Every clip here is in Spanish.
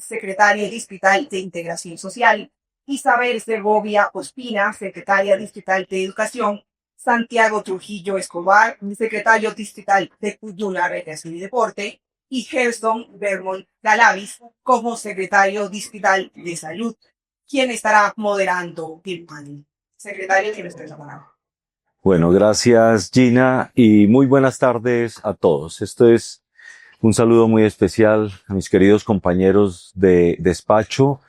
secretaria distrital de Integración Social, Isabel Segovia Ospina, secretaria distrital de Educación, Santiago Trujillo Escobar, secretario distrital de Cultura, Recreación y Deporte, y Gerson Vermont Galavis como secretario distrital de Salud, quien estará moderando el panel. Secretario, tiene usted la palabra. Bueno, gracias Gina y muy buenas tardes a todos. Esto es un saludo muy especial a mis queridos compañeros de despacho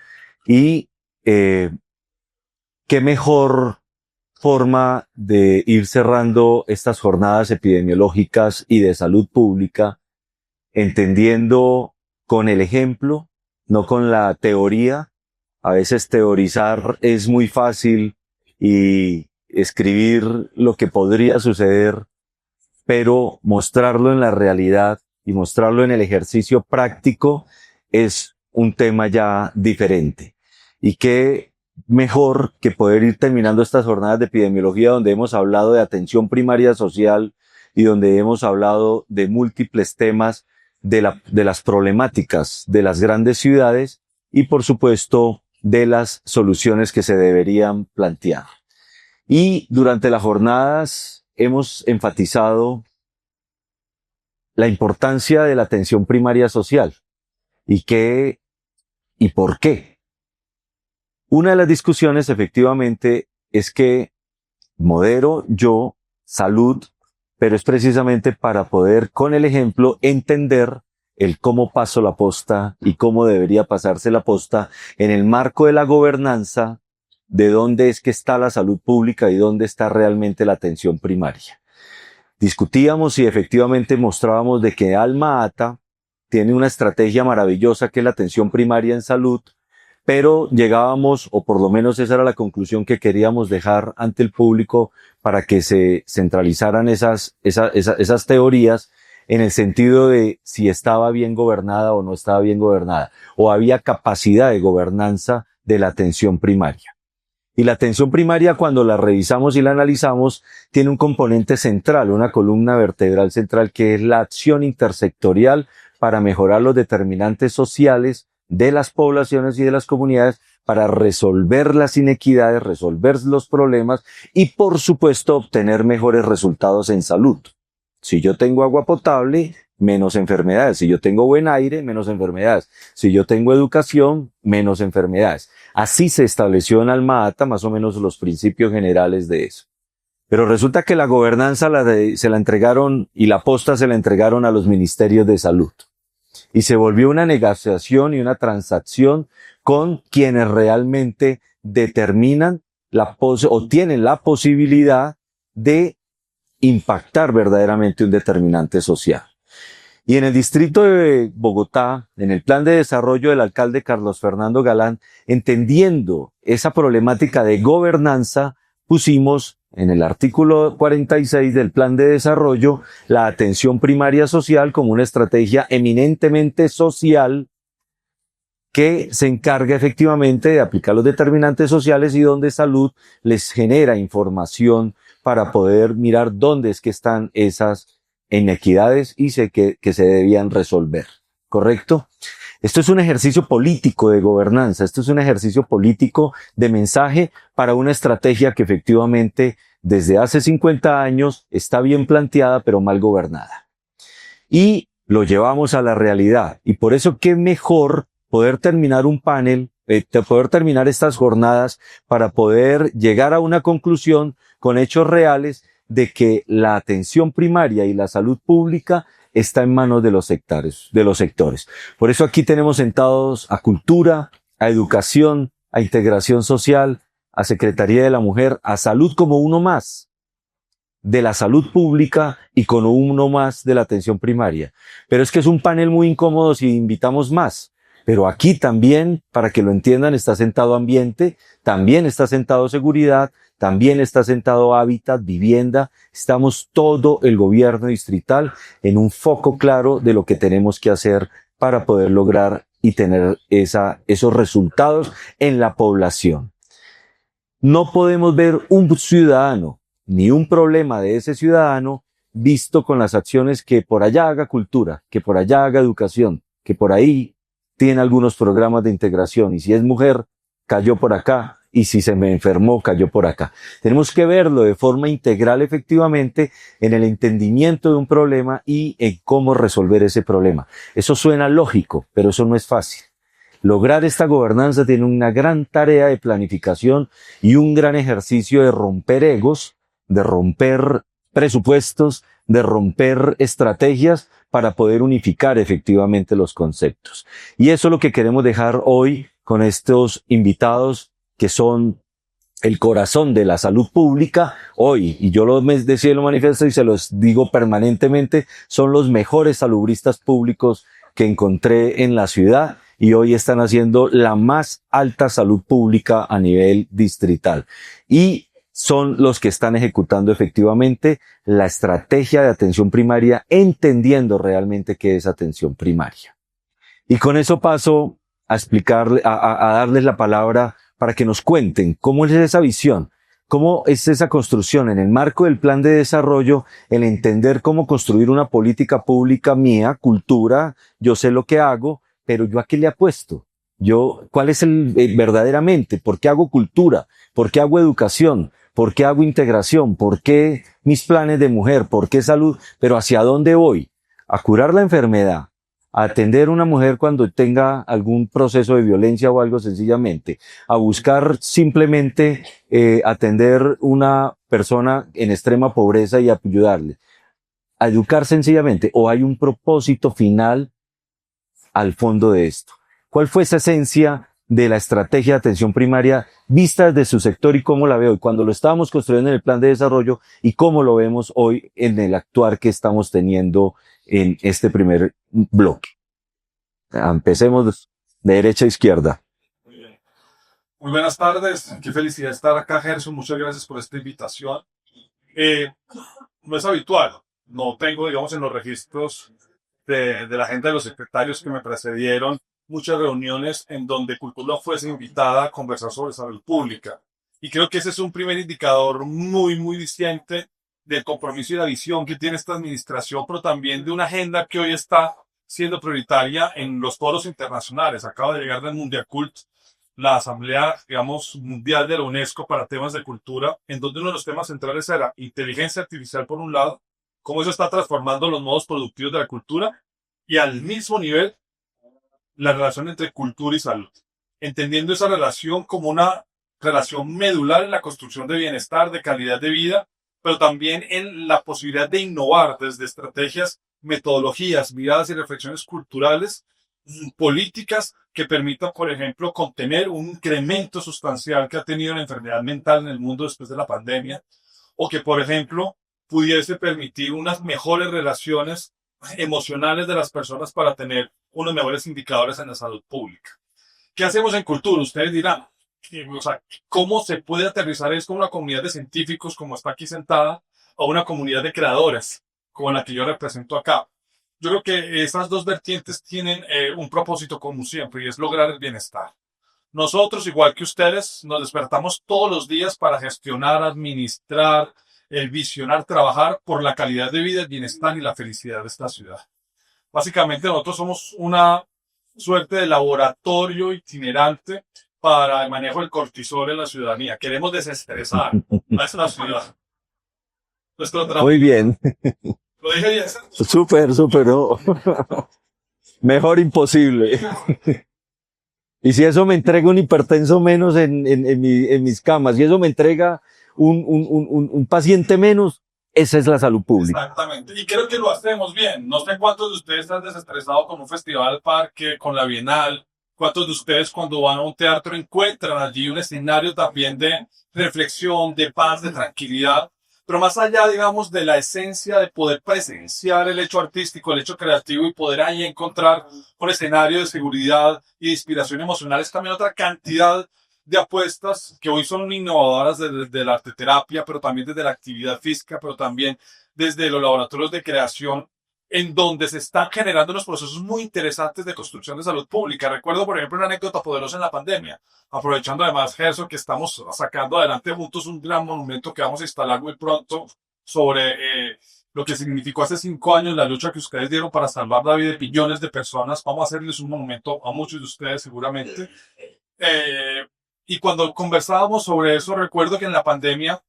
y qué mejor forma de ir cerrando estas jornadas epidemiológicas y de salud pública, entendiendo con el ejemplo, no con la teoría. A veces teorizar es muy fácil y escribir lo que podría suceder, pero mostrarlo en la realidad y mostrarlo en el ejercicio práctico es un tema ya diferente. Y qué mejor que poder ir terminando estas jornadas de epidemiología donde hemos hablado de atención primaria social y donde hemos hablado de múltiples temas de las problemáticas de las grandes ciudades y, por supuesto, de las soluciones que se deberían plantear. Y durante las jornadas hemos enfatizado la importancia de la atención primaria social y por qué. Una de las discusiones efectivamente es que modero yo salud, pero es precisamente para poder con el ejemplo entender el cómo paso la posta y cómo debería pasarse la posta en el marco de la gobernanza, de dónde es que está la salud pública y dónde está realmente la atención primaria. Discutíamos y efectivamente mostrábamos de que Alma Ata tiene una estrategia maravillosa que es la atención primaria en salud, pero llegábamos, o por lo menos esa era la conclusión que queríamos dejar ante el público para que se centralizaran esas teorías en el sentido de si estaba bien gobernada o no estaba bien gobernada, o había capacidad de gobernanza de la atención primaria. Y la atención primaria, cuando la revisamos y la analizamos, tiene un componente central, una columna vertebral central, que es la acción intersectorial para mejorar los determinantes sociales de las poblaciones y de las comunidades, para resolver las inequidades, resolver los problemas y, por supuesto, obtener mejores resultados en salud. Si yo tengo agua potable, menos enfermedades. Si yo tengo buen aire, menos enfermedades. Si yo tengo educación, menos enfermedades. Así se estableció en Alma Ata más o menos los principios generales de eso. Pero resulta que la gobernanza se la entregaron y la posta se la entregaron a los ministerios de salud. Y se volvió una negociación y una transacción con quienes realmente determinan o tienen la posibilidad de impactar verdaderamente un determinante social. Y en el distrito de Bogotá, en el plan de desarrollo del alcalde Carlos Fernando Galán, entendiendo esa problemática de gobernanza, pusimos en el artículo 46 del plan de desarrollo la atención primaria social como una estrategia eminentemente social que se encarga efectivamente de aplicar los determinantes sociales y donde salud les genera información para poder mirar dónde es que están esas inequidades y que se debían resolver. ¿Correcto? Esto es un ejercicio político de gobernanza, esto es un ejercicio político de mensaje para una estrategia que efectivamente desde hace 50 años está bien planteada pero mal gobernada. Y lo llevamos a la realidad. Y por eso qué mejor poder terminar un panel, poder terminar estas jornadas para poder llegar a una conclusión con hechos reales de que la atención primaria y la salud pública está en manos de los sectores. Por eso aquí tenemos sentados a Cultura, a Educación, a Integración Social, a Secretaría de la Mujer, a Salud como uno más de la salud pública y como uno más de la atención primaria. Pero es que es un panel muy incómodo si invitamos más. Pero aquí también, para que lo entiendan, está sentado ambiente, también está sentado seguridad, también está sentado hábitat, vivienda. Estamos todo el gobierno distrital en un foco claro de lo que tenemos que hacer para poder lograr y tener esos resultados en la población. No podemos ver un ciudadano ni un problema de ese ciudadano visto con las acciones que por allá haga cultura, que por allá haga educación, que por ahí tiene algunos programas de integración, y si es mujer, cayó por acá, y si se me enfermó, cayó por acá. Tenemos que verlo de forma integral efectivamente en el entendimiento de un problema y en cómo resolver ese problema. Eso suena lógico, pero eso no es fácil. Lograr esta gobernanza tiene una gran tarea de planificación y un gran ejercicio de romper egos, de romper presupuestos, de romper estrategias para poder unificar efectivamente los conceptos. Y eso es lo que queremos dejar hoy con estos invitados que son el corazón de la salud pública hoy, y yo lo decía, lo manifiesto y se los digo permanentemente, son los mejores salubristas públicos que encontré en la ciudad, y hoy están haciendo la más alta salud pública a nivel distrital. Y son los que están ejecutando efectivamente la estrategia de atención primaria, entendiendo realmente qué es atención primaria. Y con eso paso a explicarle, a darles la palabra para que nos cuenten cómo es esa visión, cómo es esa construcción en el marco del plan de desarrollo, el entender cómo construir una política pública mía, cultura, yo sé lo que hago, pero yo a qué le apuesto. ¿Cuál es verdaderamente? ¿Por qué hago cultura? ¿Por qué hago educación? ¿Por qué hago integración? ¿Por qué mis planes de mujer? ¿Por qué salud? Pero ¿hacia dónde voy? ¿A curar la enfermedad? ¿A atender a una mujer cuando tenga algún proceso de violencia o algo sencillamente? ¿A buscar simplemente atender una persona en extrema pobreza y ayudarle? ¿A educar sencillamente? ¿O hay un propósito final al fondo de esto? ¿Cuál fue esa esencia de la estrategia de atención primaria vista desde su sector y cómo la veo? Y cuando lo estábamos construyendo en el plan de desarrollo y cómo lo vemos hoy en el actuar que estamos teniendo en este primer bloque. Empecemos de derecha a izquierda. Muy bien. Muy buenas tardes. Qué felicidad estar acá, Gerson. Muchas gracias por esta invitación. No es habitual. No tengo, digamos, en los registros de la agenda de los secretarios que me precedieron muchas reuniones en donde Cultura fuese invitada a conversar sobre salud pública. Y creo que ese es un primer indicador muy diciente del compromiso y la visión que tiene esta administración, pero también de una agenda que hoy está siendo prioritaria en los foros internacionales. Acaba de llegar del Mundiacult, la Asamblea, digamos, Mundial de la UNESCO para temas de cultura, en donde uno de los temas centrales era inteligencia artificial por un lado, cómo eso está transformando los modos productivos de la cultura, y al mismo nivel la relación entre cultura y salud, entendiendo esa relación como una relación medular en la construcción de bienestar, de calidad de vida, pero también en la posibilidad de innovar desde estrategias, metodologías, miradas y reflexiones culturales, políticas que permitan, por ejemplo, contener un incremento sustancial que ha tenido la enfermedad mental en el mundo después de la pandemia, o que, por ejemplo, pudiese permitir unas mejores relaciones emocionales de las personas para tener unos mejores indicadores en la salud pública. ¿Qué hacemos en cultura? Ustedes dirán, o sea, ¿cómo se puede aterrizar esto con una comunidad de científicos como está aquí sentada o una comunidad de creadores como la que yo represento acá? Yo creo que esas dos vertientes tienen un propósito común siempre, y es lograr el bienestar. Nosotros, igual que ustedes, nos despertamos todos los días para gestionar, administrar, visionar, trabajar por la calidad de vida, el bienestar y la felicidad de esta ciudad. Básicamente nosotros somos una suerte de laboratorio itinerante para el manejo del cortisol en la ciudadanía. Queremos desestresar a esta ciudad. Nuestro trabajo. Muy bien. Lo dije bien. Súper, no. Mejor imposible. Y si eso me entrega un hipertenso menos en mis camas, y eso me entrega un paciente menos, esa es la salud pública. Exactamente. Y creo que lo hacemos bien. No sé cuántos de ustedes están desestresados con un festival al parque, con la Bienal. ¿Cuántos de ustedes cuando van a un teatro encuentran allí un escenario también de reflexión, de paz, de tranquilidad? Pero más allá, digamos, de la esencia de poder presenciar el hecho artístico, el hecho creativo y poder ahí encontrar un escenario de seguridad y de inspiración emocional, es también otra cantidad de apuestas que hoy son innovadoras desde la arteterapia, pero también desde la actividad física, pero también desde los laboratorios de creación, en donde se están generando unos procesos muy interesantes de construcción de salud pública. Recuerdo, por ejemplo, una anécdota poderosa en la pandemia, aprovechando además, Gerson, que estamos sacando adelante juntos un gran monumento que vamos a instalar muy pronto sobre lo que significó hace 5 años la lucha que ustedes dieron para salvar la vida de millones de personas. Vamos a hacerles un monumento a muchos de ustedes seguramente. Y cuando conversábamos sobre eso, recuerdo que en la pandemia,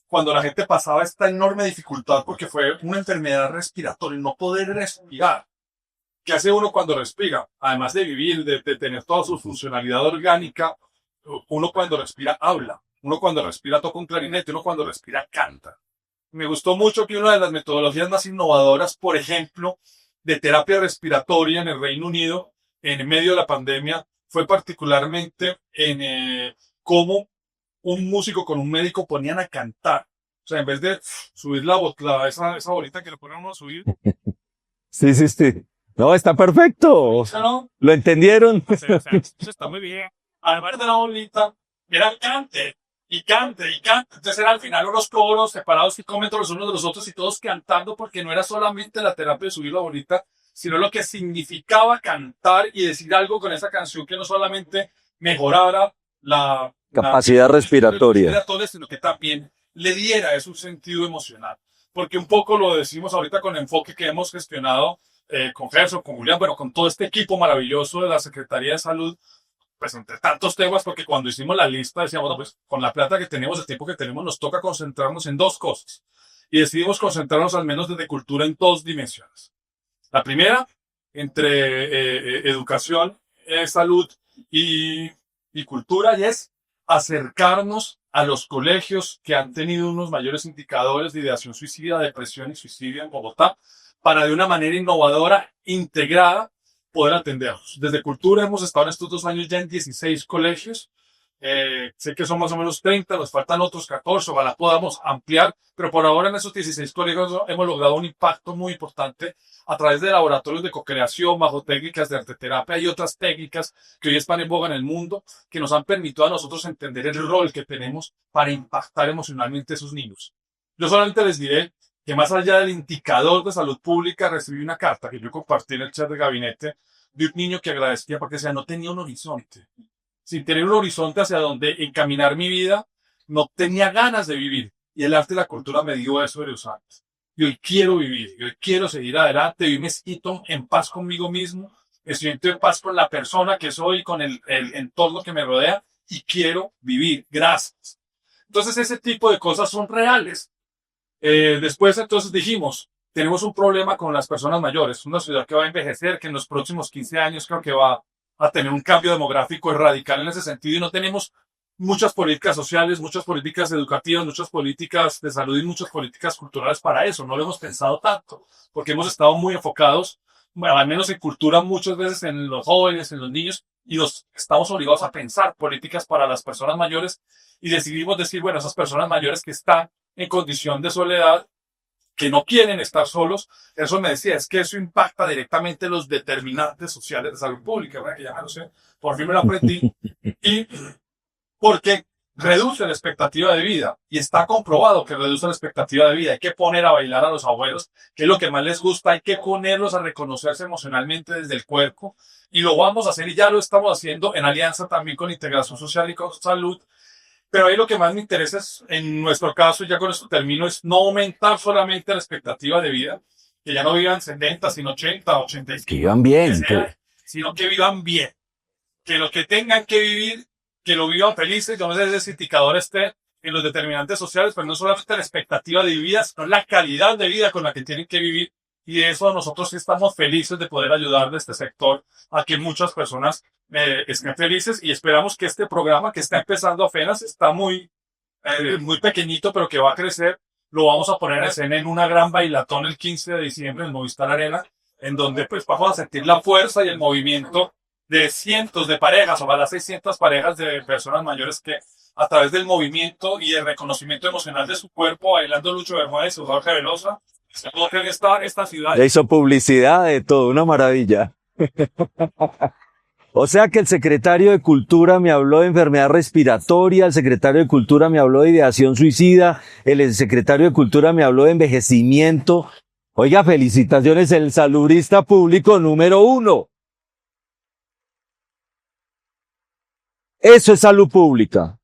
cuando la gente pasaba esta enorme dificultad, porque fue una enfermedad respiratoria, no poder respirar. ¿Qué hace uno cuando respira? Además de vivir, de tener toda su funcionalidad orgánica, uno cuando respira habla. Uno cuando respira toca un clarinete, uno cuando respira canta. Me gustó mucho que una de las metodologías más innovadoras, por ejemplo, de terapia respiratoria en el Reino Unido, en medio de la pandemia, fue particularmente en cómo un músico con un médico ponían a cantar. O sea, en vez de subir esa bolita que le ponen a uno a subir, Sí, sí, sí. No, está perfecto. ¿no? ¿Lo entendieron? Eso está muy bien. Además de la bolita, era cante, y cante, y cante. Entonces era al final unos coros separados 5 metros los unos de los otros y todos cantando, porque no era solamente la terapia de subir la bolita, sino lo que significaba cantar y decir algo con esa canción que no solamente mejorara la Capacidad respiratoria. sino que también le diera eso un sentido emocional. Porque un poco lo decimos ahorita con enfoque que hemos gestionado con Gerson, con Julián, bueno, con todo este equipo maravilloso de la Secretaría de Salud, pues entre tantos temas, porque cuando hicimos la lista decíamos, bueno, pues con la plata que tenemos, el tiempo que tenemos, nos toca concentrarnos en 2 cosas. Y decidimos concentrarnos al menos desde cultura en 2 dimensiones. La primera, entre educación, salud y cultura, y es acercarnos a los colegios que han tenido unos mayores indicadores de ideación suicida, depresión y suicidio en Bogotá, para de una manera innovadora, integrada, poder atenderlos. Desde cultura hemos estado en estos 2 años ya en 16 colegios. Sé que son más o menos 30, nos faltan otros 14, ojalá podamos ampliar, pero por ahora en esos 16 colegios hemos logrado un impacto muy importante a través de laboratorios de co-creación, bajo técnicas de arteterapia y otras técnicas que hoy están en boga en el mundo, que nos han permitido a nosotros entender el rol que tenemos para impactar emocionalmente a esos niños. Yo solamente les diré que más allá del indicador de salud pública, recibí una carta que yo compartí en el chat de gabinete de un niño que agradecía porque decía, no tenía un horizonte. Sin tener un horizonte hacia donde encaminar mi vida, no tenía ganas de vivir. Y el arte y la cultura me dio eso de los años. Y hoy quiero vivir, y hoy quiero seguir adelante, y hoy me siento en paz conmigo mismo, me siento en paz con la persona que soy, con el entorno que me rodea, y quiero vivir. Gracias. Entonces ese tipo de cosas son reales. Después entonces dijimos, tenemos un problema con las personas mayores, una ciudad que va a envejecer, que en los próximos 15 años creo que va a tener un cambio demográfico radical en ese sentido y no tenemos muchas políticas sociales, muchas políticas educativas, muchas políticas de salud y muchas políticas culturales para eso. No lo hemos pensado tanto, porque hemos estado muy enfocados, bueno, al menos en cultura, muchas veces en los jóvenes, en los niños, y nos estamos obligados a pensar políticas para las personas mayores y decidimos decir, bueno, esas personas mayores que están en condición de soledad, que no quieren estar solos, eso me decía, es que eso impacta directamente los determinantes sociales de salud pública, ¿verdad? Que ya me lo sé, por fin me lo aprendí, y porque reduce la expectativa de vida, y está comprobado que reduce la expectativa de vida. Hay que poner a bailar a los abuelos, que es lo que más les gusta, hay que ponerlos a reconocerse emocionalmente desde el cuerpo, y lo vamos a hacer, y ya lo estamos haciendo en alianza también con Integración Social y con Salud. Pero ahí lo que más me interesa es, en nuestro caso, ya con esto termino, es no aumentar solamente la expectativa de vida, que ya no vivan 70, sino 80, 85. Que vivan bien. Sino que vivan bien. Que lo que tengan que vivir, que lo vivan felices. Yo no sé si ese indicador esté en los determinantes sociales, pero no solamente la expectativa de vida, sino la calidad de vida con la que tienen que vivir. Y de eso nosotros sí estamos felices de poder ayudar de este sector a que muchas personas estén felices y esperamos que este programa que está empezando apenas, está muy pequeñito, pero que va a crecer, lo vamos a poner en escena en una gran bailatón el 15 de diciembre en Movistar Arena, en donde pues vamos a sentir la fuerza y el movimiento de cientos de parejas, ojalá 600 parejas de personas mayores que a través del movimiento y el reconocimiento emocional de su cuerpo, bailando Lucho Bermúdez y Jorge Velosa, se en esta ciudad. Le hizo publicidad de todo, una maravilla. O sea que el secretario de Cultura me habló de enfermedad respiratoria, el secretario de Cultura me habló de ideación suicida, el secretario de Cultura me habló de envejecimiento. Oiga, felicitaciones, el saludista público número 1. Eso es salud pública.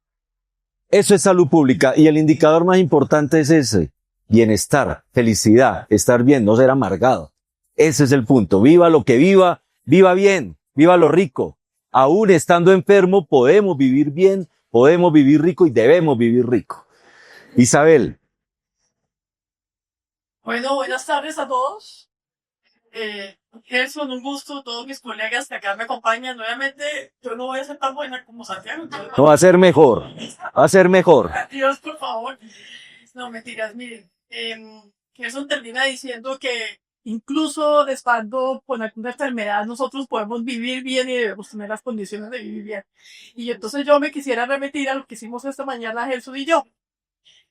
Eso es salud pública. Y el indicador más importante es ese. bienestar, felicidad, estar bien, no ser amargado. Ese es el punto. Viva lo que viva, viva bien, viva lo rico. Aún estando enfermo podemos vivir bien, podemos vivir rico y debemos vivir rico. Isabel. Bueno, buenas tardes a todos. Gerson, un gusto, todos mis colegas que acá me acompañan. Nuevamente, yo no voy a ser tan buena como Santiago. No va a ser mejor, va a ser mejor. Dios, por favor. No, mentiras, miren. Gerson termina diciendo que incluso estando con alguna enfermedad, nosotros podemos vivir bien y debemos tener las condiciones de vivir bien. Y entonces yo me quisiera remitir a lo que hicimos esta mañana, Gerson y yo,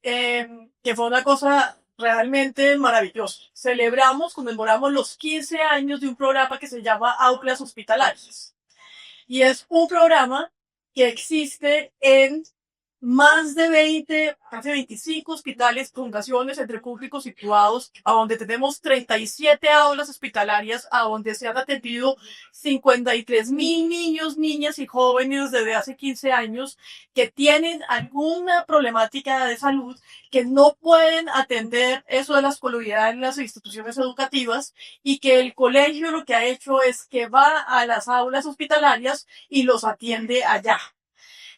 que fue una cosa realmente maravillosa. Conmemoramos los 15 años de un programa que se llama Aulas Hospitalarias. Y es un programa que existe en más de 20, casi 25 hospitales, fundaciones entre públicos situados, a donde tenemos 37 aulas hospitalarias, a donde se han atendido 53,000 niños, niñas y jóvenes desde hace 15 años que tienen alguna problemática de salud, que no pueden atender eso de la escolaridad en las instituciones educativas, y que el colegio lo que ha hecho es que va a las aulas hospitalarias y los atiende allá.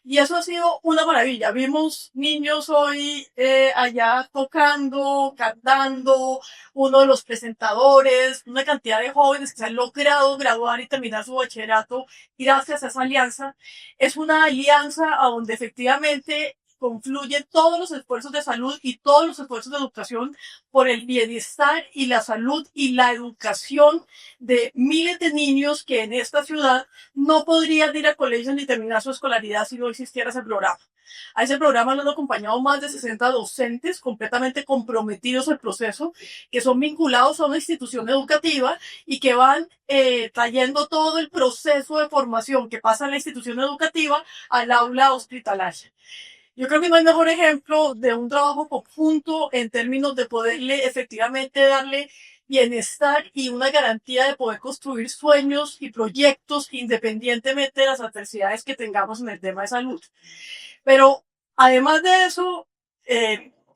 Y eso ha sido una maravilla. Vimos niños hoy allá tocando, cantando, uno de los presentadores, una cantidad de jóvenes que se han logrado graduar y terminar su bachillerato gracias a esa alianza. Es una alianza a donde efectivamente confluyen todos los esfuerzos de salud y todos los esfuerzos de educación por el bienestar y la salud y la educación de miles de niños que en esta ciudad no podrían ir a colegio ni terminar su escolaridad si no existiera ese programa. A ese programa lo han acompañado más de 60 docentes completamente comprometidos al proceso, que son vinculados a una institución educativa y que van trayendo todo el proceso de formación que pasa en la institución educativa al aula hospitalaria. Yo creo que no hay mejor ejemplo de un trabajo conjunto en términos de poderle efectivamente darle bienestar y una garantía de poder construir sueños y proyectos independientemente de las adversidades que tengamos en el tema de salud. Pero además de eso,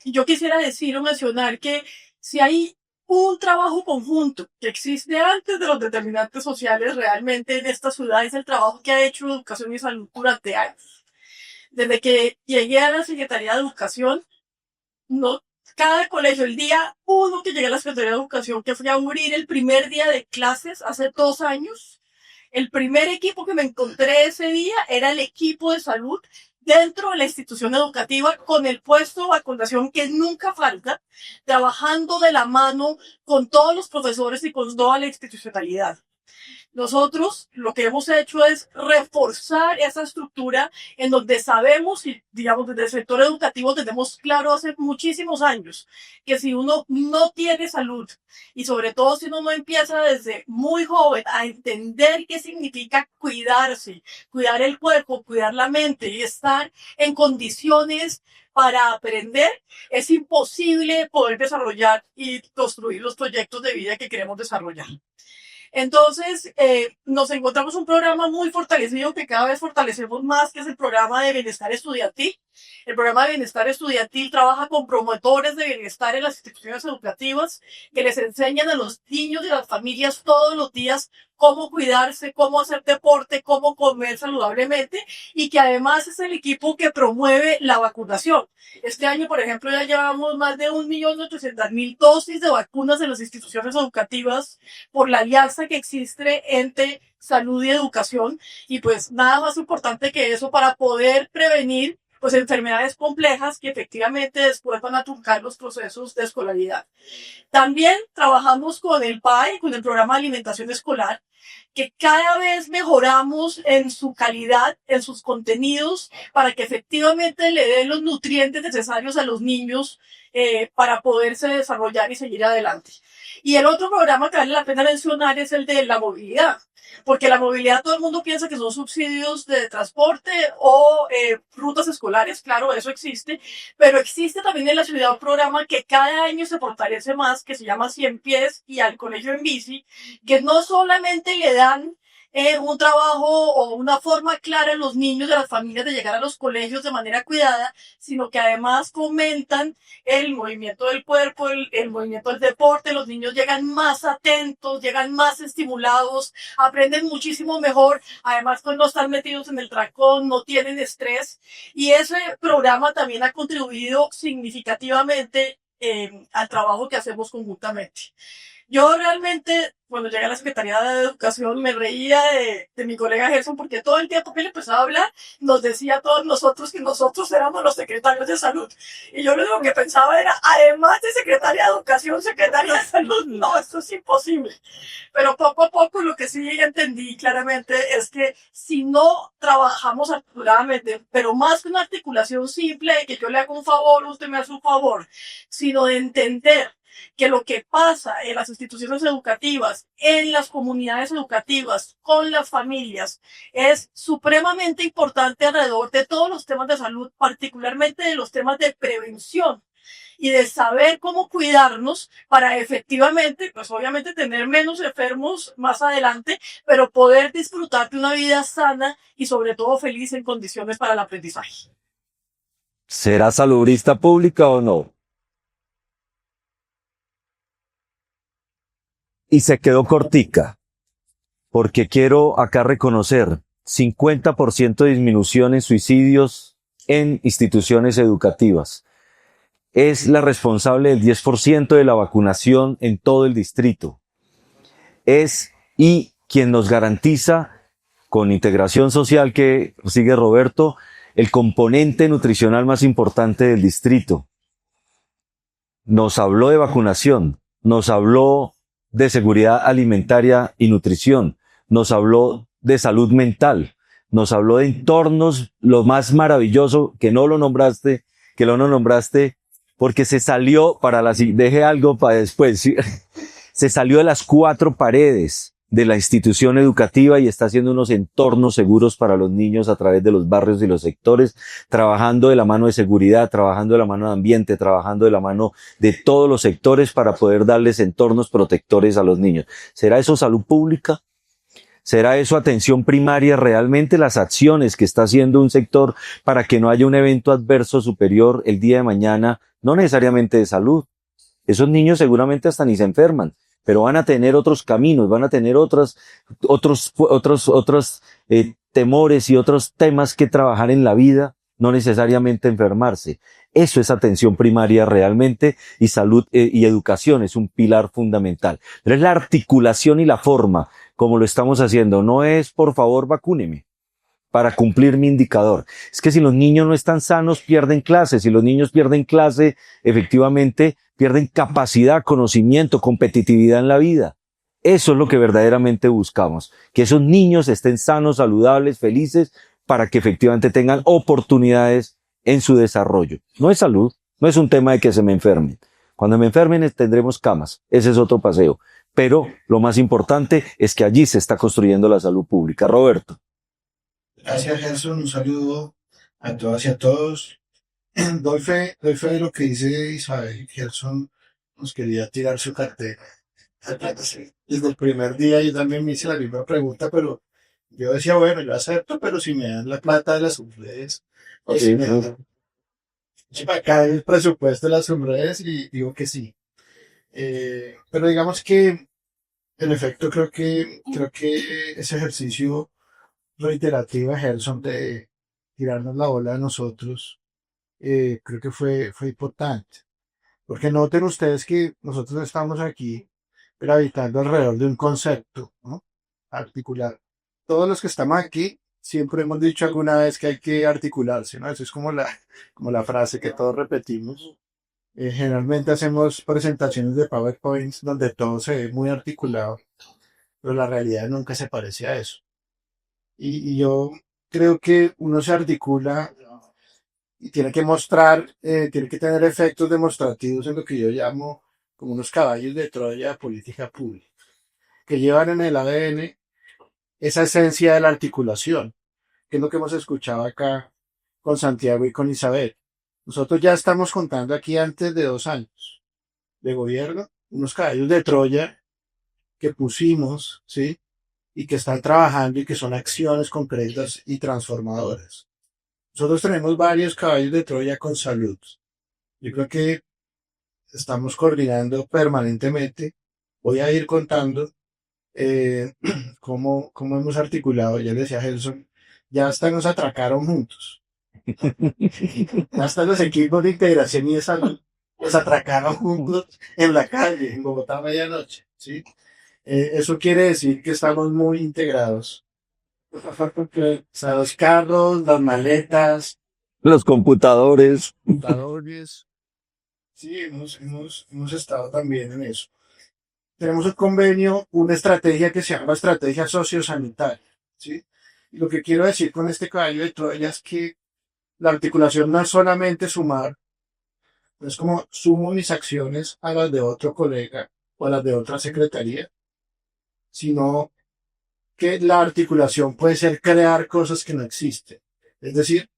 yo quisiera decir o mencionar que si hay un trabajo conjunto que existe antes de los determinantes sociales realmente en esta ciudad, es el trabajo que ha hecho Educación y Salud durante años. Desde que llegué a la Secretaría de Educación, cada colegio, el día 1 que llegué a la Secretaría de Educación, que fui a abrir el primer día de clases hace 2 años, el primer equipo que me encontré ese día era el equipo de salud dentro de la institución educativa, con el puesto de vacunación que nunca falta, trabajando de la mano con todos los profesores y con toda la institucionalidad. Nosotros lo que hemos hecho es reforzar esa estructura en donde sabemos, y digamos desde el sector educativo tenemos claro hace muchísimos años, que si uno no tiene salud y sobre todo si uno no empieza desde muy joven a entender qué significa cuidarse, cuidar el cuerpo, cuidar la mente y estar en condiciones para aprender, es imposible poder desarrollar y construir los proyectos de vida que queremos desarrollar. Entonces, nos encontramos un programa muy fortalecido que cada vez fortalecemos más, que es el programa de bienestar estudiantil. El programa de bienestar estudiantil trabaja con promotores de bienestar en las instituciones educativas que les enseñan a los niños y a las familias todos los días cómo cuidarse, cómo hacer deporte, cómo comer saludablemente, y que además es el equipo que promueve la vacunación. Este año, por ejemplo, ya llevamos más de 1.800.000 dosis de vacunas en las instituciones educativas por la alianza que existe entre salud y educación, y pues nada más importante que eso para poder prevenir pues enfermedades complejas que efectivamente después van a truncar los procesos de escolaridad. También trabajamos con el PAE, con el programa de alimentación escolar, que cada vez mejoramos en su calidad, en sus contenidos, para que efectivamente le den los nutrientes necesarios a los niños para poderse desarrollar y seguir adelante. Y el otro programa que vale la pena mencionar es el de la movilidad, porque la movilidad todo el mundo piensa que son subsidios de transporte o rutas escolares, claro, eso existe, pero existe también en la ciudad un programa que cada año se fortalece más, que se llama 100 pies y al colegio en bici, que no solamente le dan un trabajo o una forma clara en los niños de las familias de llegar a los colegios de manera cuidada, sino que además fomentan el movimiento del cuerpo, el movimiento del deporte. Los niños llegan más atentos, llegan más estimulados, aprenden muchísimo mejor. Además, pues no están metidos en el trancón, no tienen estrés. Y ese programa también ha contribuido significativamente al trabajo que hacemos conjuntamente. Yo realmente, cuando llegué a la Secretaría de Educación, me reía de mi colega Gerson, porque todo el tiempo que él empezaba a hablar, nos decía a todos nosotros que nosotros éramos los secretarios de salud. Y yo lo único que pensaba era, además de secretaria de Educación, secretaria de salud, no, esto es imposible. Pero poco a poco lo que sí entendí claramente es que si no trabajamos articuladamente, pero más que una articulación simple de que yo le hago un favor, usted me hace un favor, sino de entender que lo que pasa en las instituciones educativas, en las comunidades educativas, con las familias, es supremamente importante alrededor de todos los temas de salud, particularmente de los temas de prevención y de saber cómo cuidarnos para efectivamente, pues obviamente tener menos enfermos más adelante, pero poder disfrutar de una vida sana y sobre todo feliz en condiciones para el aprendizaje. ¿Será salubrista pública o no? Y se quedó cortica, porque quiero acá reconocer 50% de disminución en suicidios en instituciones educativas. Es la responsable del 10% de la vacunación en todo el distrito. Y quien nos garantiza, con integración social que sigue Roberto, el componente nutricional más importante del distrito. Nos habló de vacunación, nos habló de seguridad alimentaria y nutrición, nos habló de salud mental, nos habló de entornos, lo más maravilloso, que no lo nombraste, porque se salió deje algo para después, ¿sí? Se salió de las 4 paredes de la institución educativa y está haciendo unos entornos seguros para los niños a través de los barrios y los sectores, trabajando de la mano de seguridad, trabajando de la mano de ambiente, trabajando de la mano de todos los sectores para poder darles entornos protectores a los niños. ¿Será eso salud pública? ¿Será eso atención primaria? Realmente las acciones que está haciendo un sector para que no haya un evento adverso superior el día de mañana, no necesariamente de salud. Esos niños seguramente hasta ni se enferman, pero van a tener otros caminos, van a tener otros temores y otros temas que trabajar en la vida, no necesariamente enfermarse. Eso es atención primaria realmente, y salud y educación es un pilar fundamental. Pero es la articulación y la forma como lo estamos haciendo. No es, por favor, vacúneme para cumplir mi indicador. Es que si los niños no están sanos, pierden clase. Si los niños pierden clase, efectivamente, pierden capacidad, conocimiento, competitividad en la vida. Eso es lo que verdaderamente buscamos. Que esos niños estén sanos, saludables, felices, para que efectivamente tengan oportunidades en su desarrollo. No es salud, no es un tema de que se me enfermen. Cuando me enfermen tendremos camas. Ese es otro paseo. Pero lo más importante es que allí se está construyendo la salud pública. Roberto. Gracias, Gerson. Un saludo a todas y a todos. Doy fe de lo que dice Isabel. Gerson nos quería tirar su cartera. Desde el primer día yo también me hice la misma pregunta, pero yo decía, bueno, yo acepto, pero si me dan la plata de las redes, o si me dan acá el presupuesto de las redes, y digo que sí. Pero digamos que, en efecto, creo que ese ejercicio reiterativo de Gerson de tirarnos la bola a nosotros, creo que fue importante. Porque noten ustedes que nosotros estamos aquí gravitando alrededor de un concepto, ¿no? Articular. Todos los que estamos aquí siempre hemos dicho alguna vez que hay que articularse, ¿no? Eso es como la frase que todos repetimos. Generalmente hacemos presentaciones de PowerPoints donde todo se ve muy articulado, pero la realidad nunca se parece a eso. Y yo creo que uno se articula y tiene que mostrar, tiene que tener efectos demostrativos en lo que yo llamo como unos caballos de Troya de política pública, que llevan en el ADN esa esencia de la articulación, que es lo que hemos escuchado acá con Santiago y con Isabel. Nosotros ya estamos contando aquí antes de 2 años de gobierno, unos caballos de Troya que pusimos, ¿sí? y que están trabajando y que son acciones concretas y transformadoras. Nosotros tenemos varios caballos de Troya con salud. Yo creo que estamos coordinando permanentemente. Voy a ir contando cómo hemos articulado. Ya le decía a Gelson, ya hasta nos atracaron juntos. Hasta los equipos de integración y de salud los atracaron juntos en la calle, en Bogotá a medianoche. ¿Sí? Eso quiere decir que estamos muy integrados. O sea, los carros, las maletas, Los computadores. computadores. Sí, hemos estado también en eso. Tenemos un convenio, una estrategia que se llama estrategia sociosanitaria. ¿Sí? Y lo que quiero decir con este caballo de Troya es que la articulación no es solamente sumar, no es como sumo mis acciones a las de otro colega o a las de otra secretaría, sino que la articulación puede ser crear cosas que no existen. Es decir,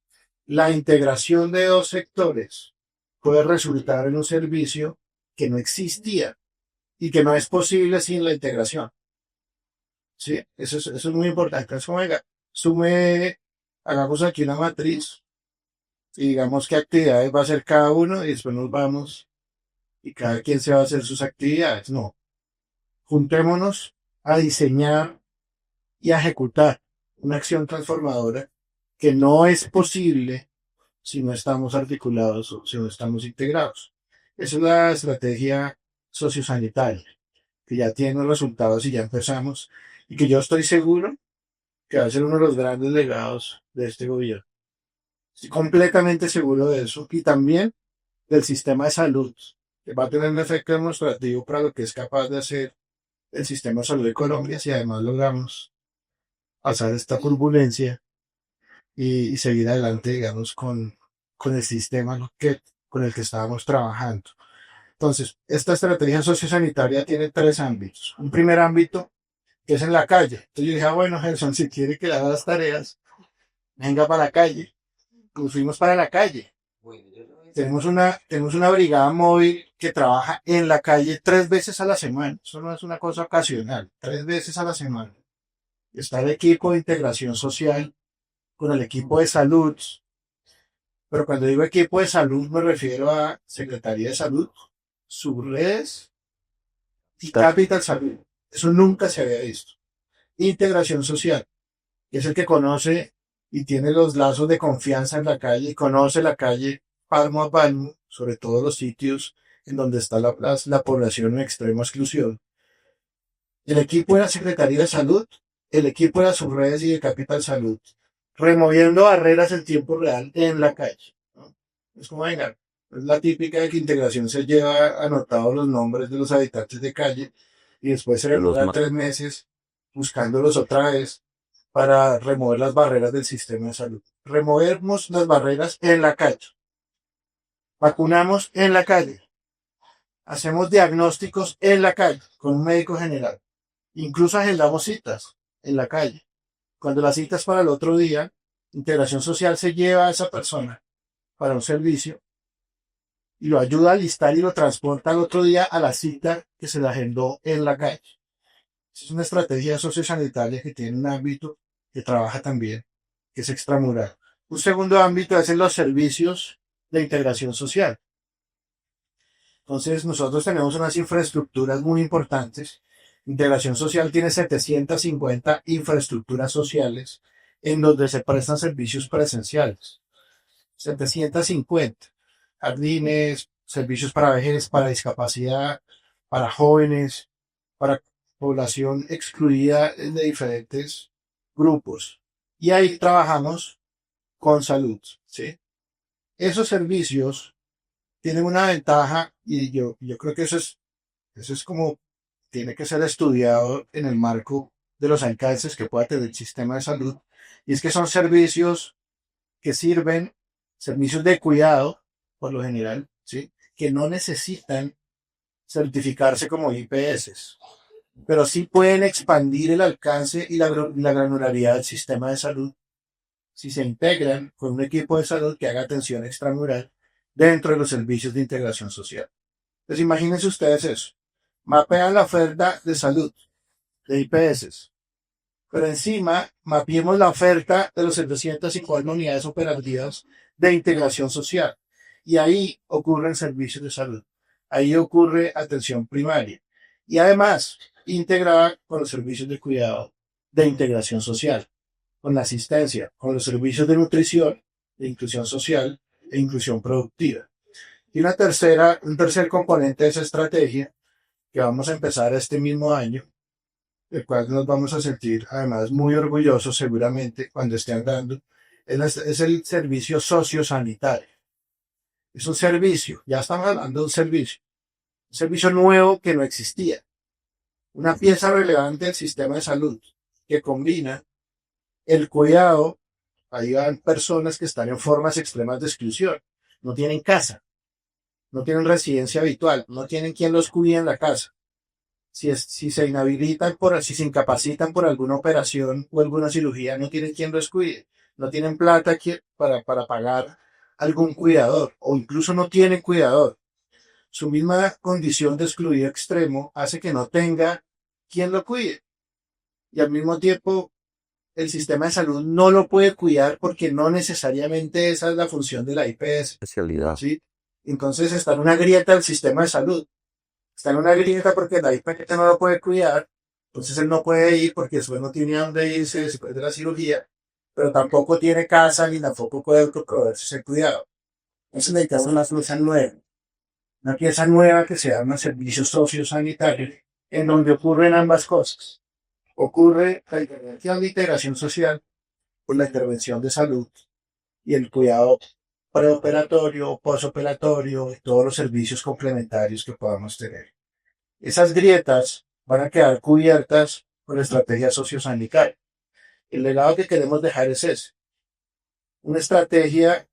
la integración de dos sectores puede resultar en un servicio que no existía y que no es posible sin la integración. ¿Sí? Eso es muy importante. Es como, venga, hagamos aquí una matriz y digamos qué actividades va a hacer cada uno y después nos vamos y cada quien se va a hacer sus actividades. No. Juntémonos a diseñar y a ejecutar una acción transformadora que no es posible si no estamos articulados o si no estamos integrados. Esa es la estrategia sociosanitaria, que ya tiene los resultados y ya empezamos, y que yo estoy seguro que va a ser uno de los grandes legados de este gobierno. Estoy completamente seguro de eso, y también del sistema de salud, que va a tener un efecto demostrativo para lo que es capaz de hacer el sistema de salud de Colombia si además logramos pasar esta turbulencia y seguir adelante, digamos, con el sistema con el que estábamos trabajando. Entonces, esta estrategia sociosanitaria tiene tres ámbitos. Un primer ámbito que es en la calle. Entonces yo dije, bueno, Gerson, si quiere que le haga las tareas, venga para la calle. Nos fuimos para la calle. Tenemos una brigada móvil que trabaja en la calle 3 veces a la semana. Eso no es una cosa ocasional. 3 veces a la semana. Está el equipo de integración social con el equipo de salud. Pero cuando digo equipo de salud me refiero a Secretaría de Salud, subredes y Capital Salud. Eso nunca se había visto. Integración social, que es el que conoce y tiene los lazos de confianza en la calle, y conoce la calle palmo a palmo, sobre todo los sitios en donde está la población en extrema exclusión. El equipo de la Secretaría de Salud, el equipo de las subredes y de Capital Salud, removiendo barreras en tiempo real en la calle. ¿No? Es como, venga, es la típica de que integración se lleva anotados los nombres de los habitantes de calle y después se demora 3 meses buscándolos otra vez para remover las barreras del sistema de salud. Removemos las barreras en la calle. Vacunamos en la calle. Hacemos diagnósticos en la calle con un médico general. Incluso agendamos citas en la calle. Cuando la cita es para el otro día, integración social se lleva a esa persona para un servicio y lo ayuda a listar y lo transporta al otro día a la cita que se le agendó en la calle. Es una estrategia sociosanitaria que tiene un ámbito que trabaja también, que es extramural. Un segundo ámbito es en los servicios de integración social. Entonces, nosotros tenemos unas infraestructuras muy importantes. Integración social tiene 750 infraestructuras sociales en donde se prestan servicios presenciales. 750. Jardines, servicios para vejez, para discapacidad, para jóvenes, para población excluida de diferentes grupos. Y ahí trabajamos con salud, ¿sí? Esos servicios tienen una ventaja y yo creo que eso es como tiene que ser estudiado en el marco de los alcances que pueda tener el sistema de salud. Y es que son servicios que sirven, servicios de cuidado, por lo general, ¿sí? Que no necesitan certificarse como IPS, pero sí pueden expandir el alcance y la granularidad del sistema de salud si se integran con un equipo de salud que haga atención extramural dentro de los servicios de integración social. Entonces imagínense ustedes eso. Mapean la oferta de salud de IPS pero encima mapeemos la oferta de los 750 unidades operativas de integración social. Y ahí ocurren servicios de salud, ahí ocurre atención primaria. Y además, integrada con los servicios de cuidado de integración social, con la asistencia, con los servicios de nutrición, de inclusión social e inclusión productiva. Y un tercer componente de esa estrategia, que vamos a empezar este mismo año, el cual nos vamos a sentir además muy orgullosos seguramente cuando esté andando, es el servicio sociosanitario. Es un servicio, ya estamos hablando de un servicio nuevo que no existía. Una pieza relevante del sistema de salud que combina el cuidado. Ahí van personas que están en formas extremas de exclusión, no tienen casa, no tienen residencia habitual, no tienen quien los cuide en la casa. Si se inhabilitan si se incapacitan por alguna operación o alguna cirugía, no tienen quien los cuide, no tienen plata para pagar algún cuidador, o incluso no tienen cuidador. Su misma condición de excluido extremo hace que no tenga quien lo cuide. Y al mismo tiempo, el sistema de salud no lo puede cuidar porque no necesariamente esa es la función de la IPS. Especialidad. ¿Sí? Entonces está en una grieta del sistema de salud. Está en una grieta porque la IPS no lo puede cuidar, entonces él no puede ir porque después no tiene a dónde irse después de la cirugía, pero tampoco tiene casa ni tampoco puede proveerse ese cuidado. Entonces necesitamos una solución nueva. Una pieza nueva que se llama servicios sociosanitarios, en donde ocurren ambas cosas. Ocurre la intervención de integración social por la intervención de salud y el cuidado preoperatorio, posoperatorio y todos los servicios complementarios que podamos tener. Esas grietas van a quedar cubiertas por la estrategia sociosanitaria. El legado que queremos dejar es ese. Una estrategia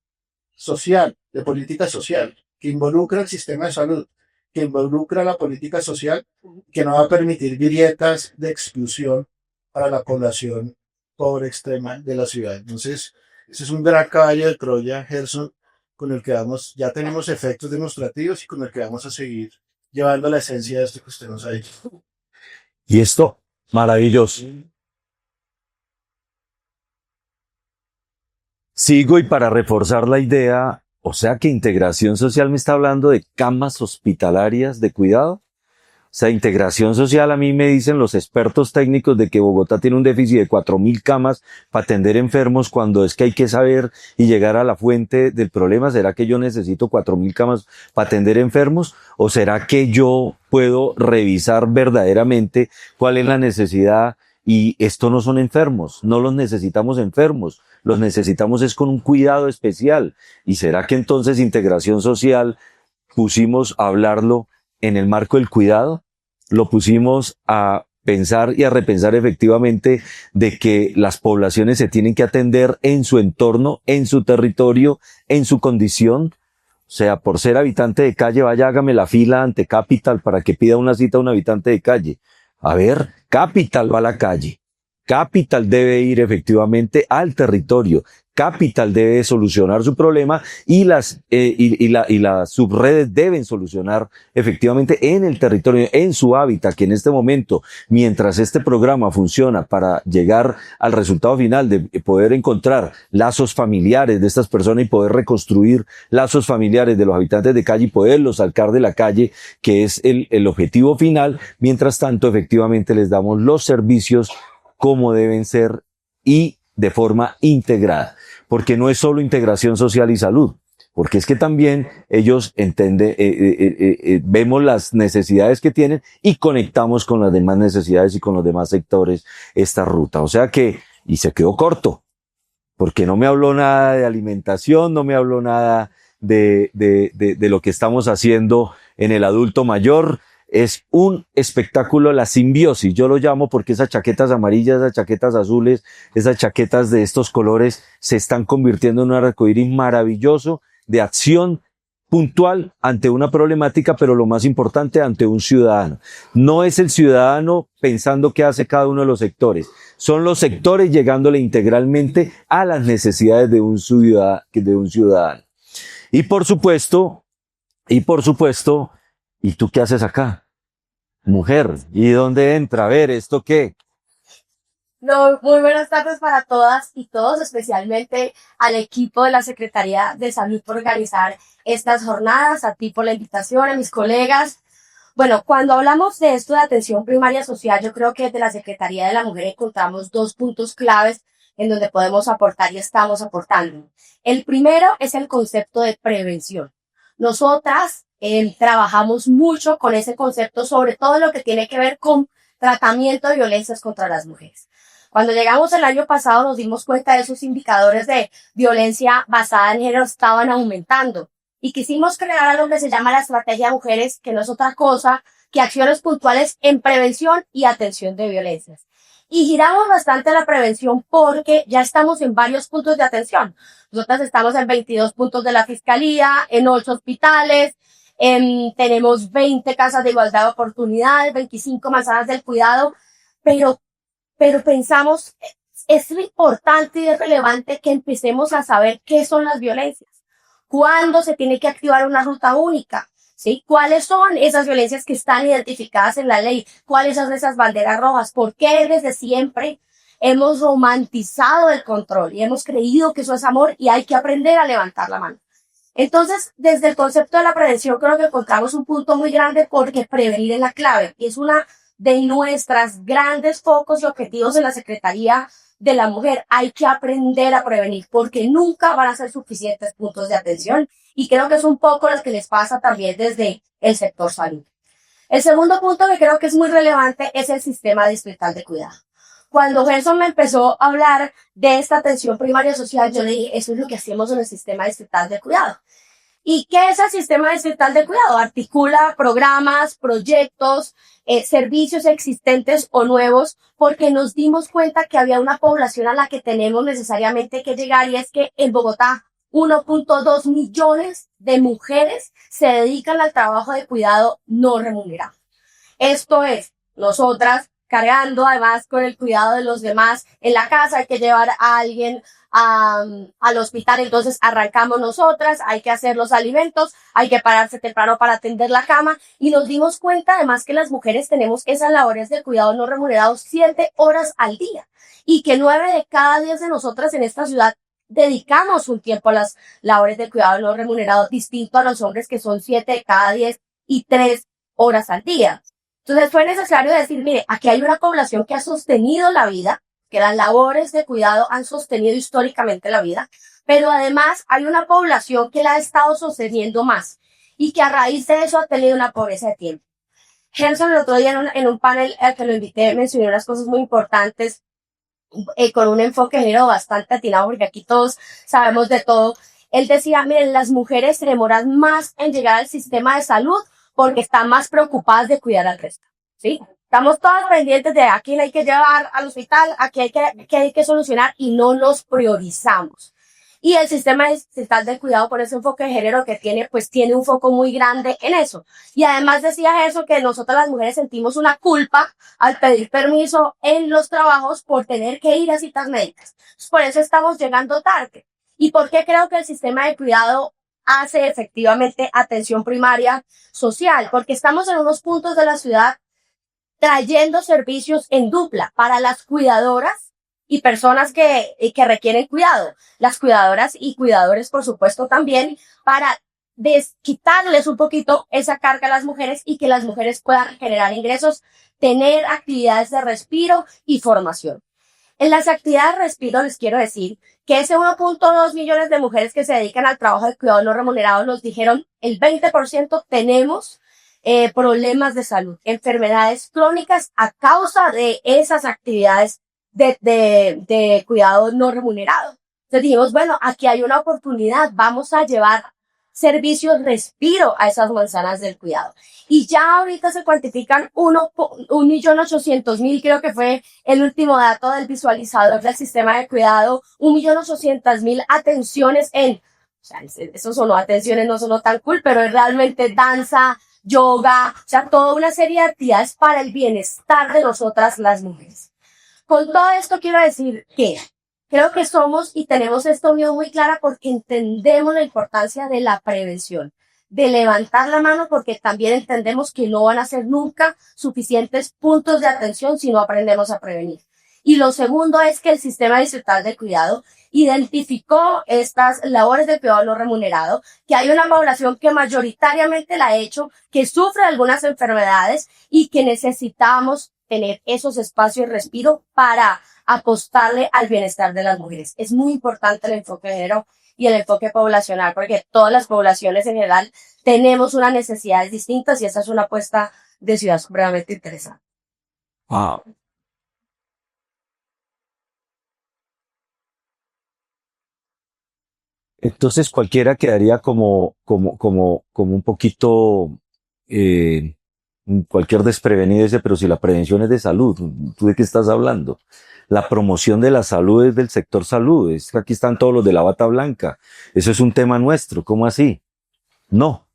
social, de política social, que involucra el sistema de salud, que involucra la política social, que no va a permitir grietas de exclusión para la población pobre extrema de la ciudad. Entonces, ese es un gran caballo de Troya, Gerson, con el que ya tenemos efectos demostrativos y con el que vamos a seguir llevando la esencia de esto que usted nos ha dicho. Y esto, maravilloso. Sigo y para reforzar la idea, o sea que integración social me está hablando de camas hospitalarias de cuidado. O sea, integración social, a mí me dicen los expertos técnicos de que Bogotá tiene un déficit de 4.000 camas para atender enfermos, cuando es que hay que saber y llegar a la fuente del problema. ¿Será que yo necesito 4.000 camas para atender enfermos? ¿O será que yo puedo revisar verdaderamente cuál es la necesidad? Y esto no son enfermos, no los necesitamos enfermos, los necesitamos es con un cuidado especial. ¿Y será que entonces integración social pusimos a hablarlo en el marco del cuidado? Lo pusimos a pensar y a repensar efectivamente de que las poblaciones se tienen que atender en su entorno, en su territorio, en su condición. O sea, por ser habitante de calle, vaya, hágame la fila ante Capital para que pida una cita a un habitante de calle. A ver, Capital va a la calle. Capital debe ir efectivamente al territorio. Capital debe solucionar su problema y las subredes deben solucionar efectivamente en el territorio, en su hábitat, que en este momento, mientras este programa funciona para llegar al resultado final de poder encontrar lazos familiares de estas personas y poder reconstruir lazos familiares de los habitantes de calle y poderlos sacar de la calle, que es el objetivo final. Mientras tanto, efectivamente les damos los servicios como deben ser y de forma integrada, porque no es solo integración social y salud, porque es que también ellos entienden, vemos las necesidades que tienen y conectamos con las demás necesidades y con los demás sectores esta ruta. O sea que, y se quedó corto, porque no me habló nada de alimentación, no me habló nada de lo que estamos haciendo en el adulto mayor. Es un espectáculo, la simbiosis, yo lo llamo, porque esas chaquetas amarillas, esas chaquetas azules, esas chaquetas de estos colores se están convirtiendo en un arcoíris maravilloso de acción puntual ante una problemática, pero lo más importante, ante un ciudadano. No es el ciudadano pensando qué hace cada uno de los sectores, son los sectores llegándole integralmente a las necesidades de un ciudadano. Y por supuesto, ¿y tú qué haces acá? Mujer, ¿y dónde entra? A ver, ¿esto qué? No, muy buenas tardes para todas y todos, especialmente al equipo de la Secretaría de Salud por organizar estas jornadas, a ti por la invitación, a mis colegas. Bueno, cuando hablamos de esto de atención primaria social, yo creo que desde la Secretaría de la Mujer encontramos dos puntos claves en donde podemos aportar y estamos aportando. El primero es el concepto de prevención. Nosotras trabajamos mucho con ese concepto, sobre todo lo que tiene que ver con tratamiento de violencias contra las mujeres. Cuando llegamos el año pasado nos dimos cuenta de esos indicadores de violencia basada en género estaban aumentando y quisimos crear algo que se llama la Estrategia de Mujeres, que no es otra cosa que acciones puntuales en prevención y atención de violencias. Y giramos bastante la prevención porque ya estamos en varios puntos de atención. Nosotras estamos en 22 puntos de la Fiscalía, en 8 hospitales, tenemos 20 casas de igualdad de oportunidades, 25 manzanas del cuidado, pero pensamos, es importante y es relevante que empecemos a saber qué son las violencias, cuándo se tiene que activar una ruta única, ¿sí? ¿Cuáles son esas violencias que están identificadas en la ley? ¿Cuáles son esas banderas rojas? ¿Por qué desde siempre hemos romantizado el control y hemos creído que eso es amor y hay que aprender a levantar la mano? Entonces, desde el concepto de la prevención, creo que encontramos un punto muy grande porque prevenir es la clave y es una de nuestras grandes focos y objetivos en la Secretaría de la Mujer. Hay que aprender a prevenir porque nunca van a ser suficientes puntos de atención y creo que es un poco lo que les pasa también desde el sector salud. El segundo punto que creo que es muy relevante es el sistema distrital de cuidado. Cuando Gerson me empezó a hablar de esta atención primaria social, yo le dije, eso es lo que hacemos en el sistema distrital de cuidado. ¿Y qué es el sistema distrital de cuidado? Articula programas, proyectos, servicios existentes o nuevos, porque nos dimos cuenta que había una población a la que tenemos necesariamente que llegar, y es que en Bogotá 1.2 millones de mujeres se dedican al trabajo de cuidado no remunerado. Esto es, nosotras cargando además con el cuidado de los demás en la casa, hay que llevar a alguien al hospital, entonces arrancamos nosotras, hay que hacer los alimentos, hay que pararse temprano para atender la cama, y nos dimos cuenta además que las mujeres tenemos esas labores de cuidado no remunerados 7 horas al día, y que 9 de cada 10 de nosotras en esta ciudad dedicamos un tiempo a las labores de cuidado no remunerado, distinto a los hombres que son 7 de cada 10 y 3 horas al día. Entonces fue necesario decir, mire, aquí hay una población que ha sostenido la vida, que las labores de cuidado han sostenido históricamente la vida, pero además hay una población que la ha estado sosteniendo más y que a raíz de eso ha tenido una pobreza de tiempo. Gerson el otro día en un panel al que lo invité mencionó unas cosas muy importantes con un enfoque de género bastante atinado, porque aquí todos sabemos de todo. Él decía, miren, las mujeres se demoran más en llegar al sistema de salud porque están más preocupadas de cuidar al resto, ¿sí? Estamos todas pendientes de a quién hay que llevar al hospital, a qué hay que solucionar, y no nos priorizamos. Y el sistema estatal de cuidado, por ese enfoque de género que tiene, pues tiene un foco muy grande en eso. Y además decía eso, que nosotras las mujeres sentimos una culpa al pedir permiso en los trabajos por tener que ir a citas médicas. Por eso estamos llegando tarde. ¿Y por qué creo que el sistema de cuidado hace efectivamente atención primaria social? Porque estamos en unos puntos de la ciudad trayendo servicios en dupla para las cuidadoras y personas que requieren cuidado. Las cuidadoras y cuidadores, por supuesto, también, para quitarles un poquito esa carga a las mujeres y que las mujeres puedan generar ingresos, tener actividades de respiro y formación. En las actividades de respiro les quiero decir que ese 1.2 millones de mujeres que se dedican al trabajo de cuidado no remunerado nos dijeron el 20% tenemos problemas de salud, enfermedades crónicas a causa de esas actividades de cuidado no remunerado. Entonces dijimos, bueno, aquí hay una oportunidad, vamos a llevar servicios respiro a esas manzanas del cuidado. Y ya ahorita se cuantifican 1.800.000, creo que fue el último dato del visualizador del sistema de cuidado, 1.800.000 atenciones o sea, eso sonó atenciones, no sonó tan cool, pero es realmente danza, yoga, o sea, toda una serie de actividades para el bienestar de nosotras las mujeres. Con todo esto quiero decir que creo que somos y tenemos esta unión muy clara porque entendemos la importancia de la prevención, de levantar la mano, porque también entendemos que no van a ser nunca suficientes puntos de atención si no aprendemos a prevenir. Y lo segundo es que el sistema distrital de cuidado identificó estas labores de cuidado no remunerado, que hay una población que mayoritariamente la ha hecho, que sufre algunas enfermedades y que necesitamos tener esos espacios de respiro para apostarle al bienestar de las mujeres. Es muy importante el enfoque de género y el enfoque poblacional, porque todas las poblaciones en general tenemos unas necesidades distintas y esa es una apuesta de ciudad supremamente interesante. Wow. Entonces cualquiera quedaría como un poquito, cualquier desprevenido dice, pero si la prevención es de salud, ¿tú de qué estás hablando? La promoción de la salud es del sector salud, es que aquí están todos los de la bata blanca, eso es un tema nuestro, ¿cómo así? No,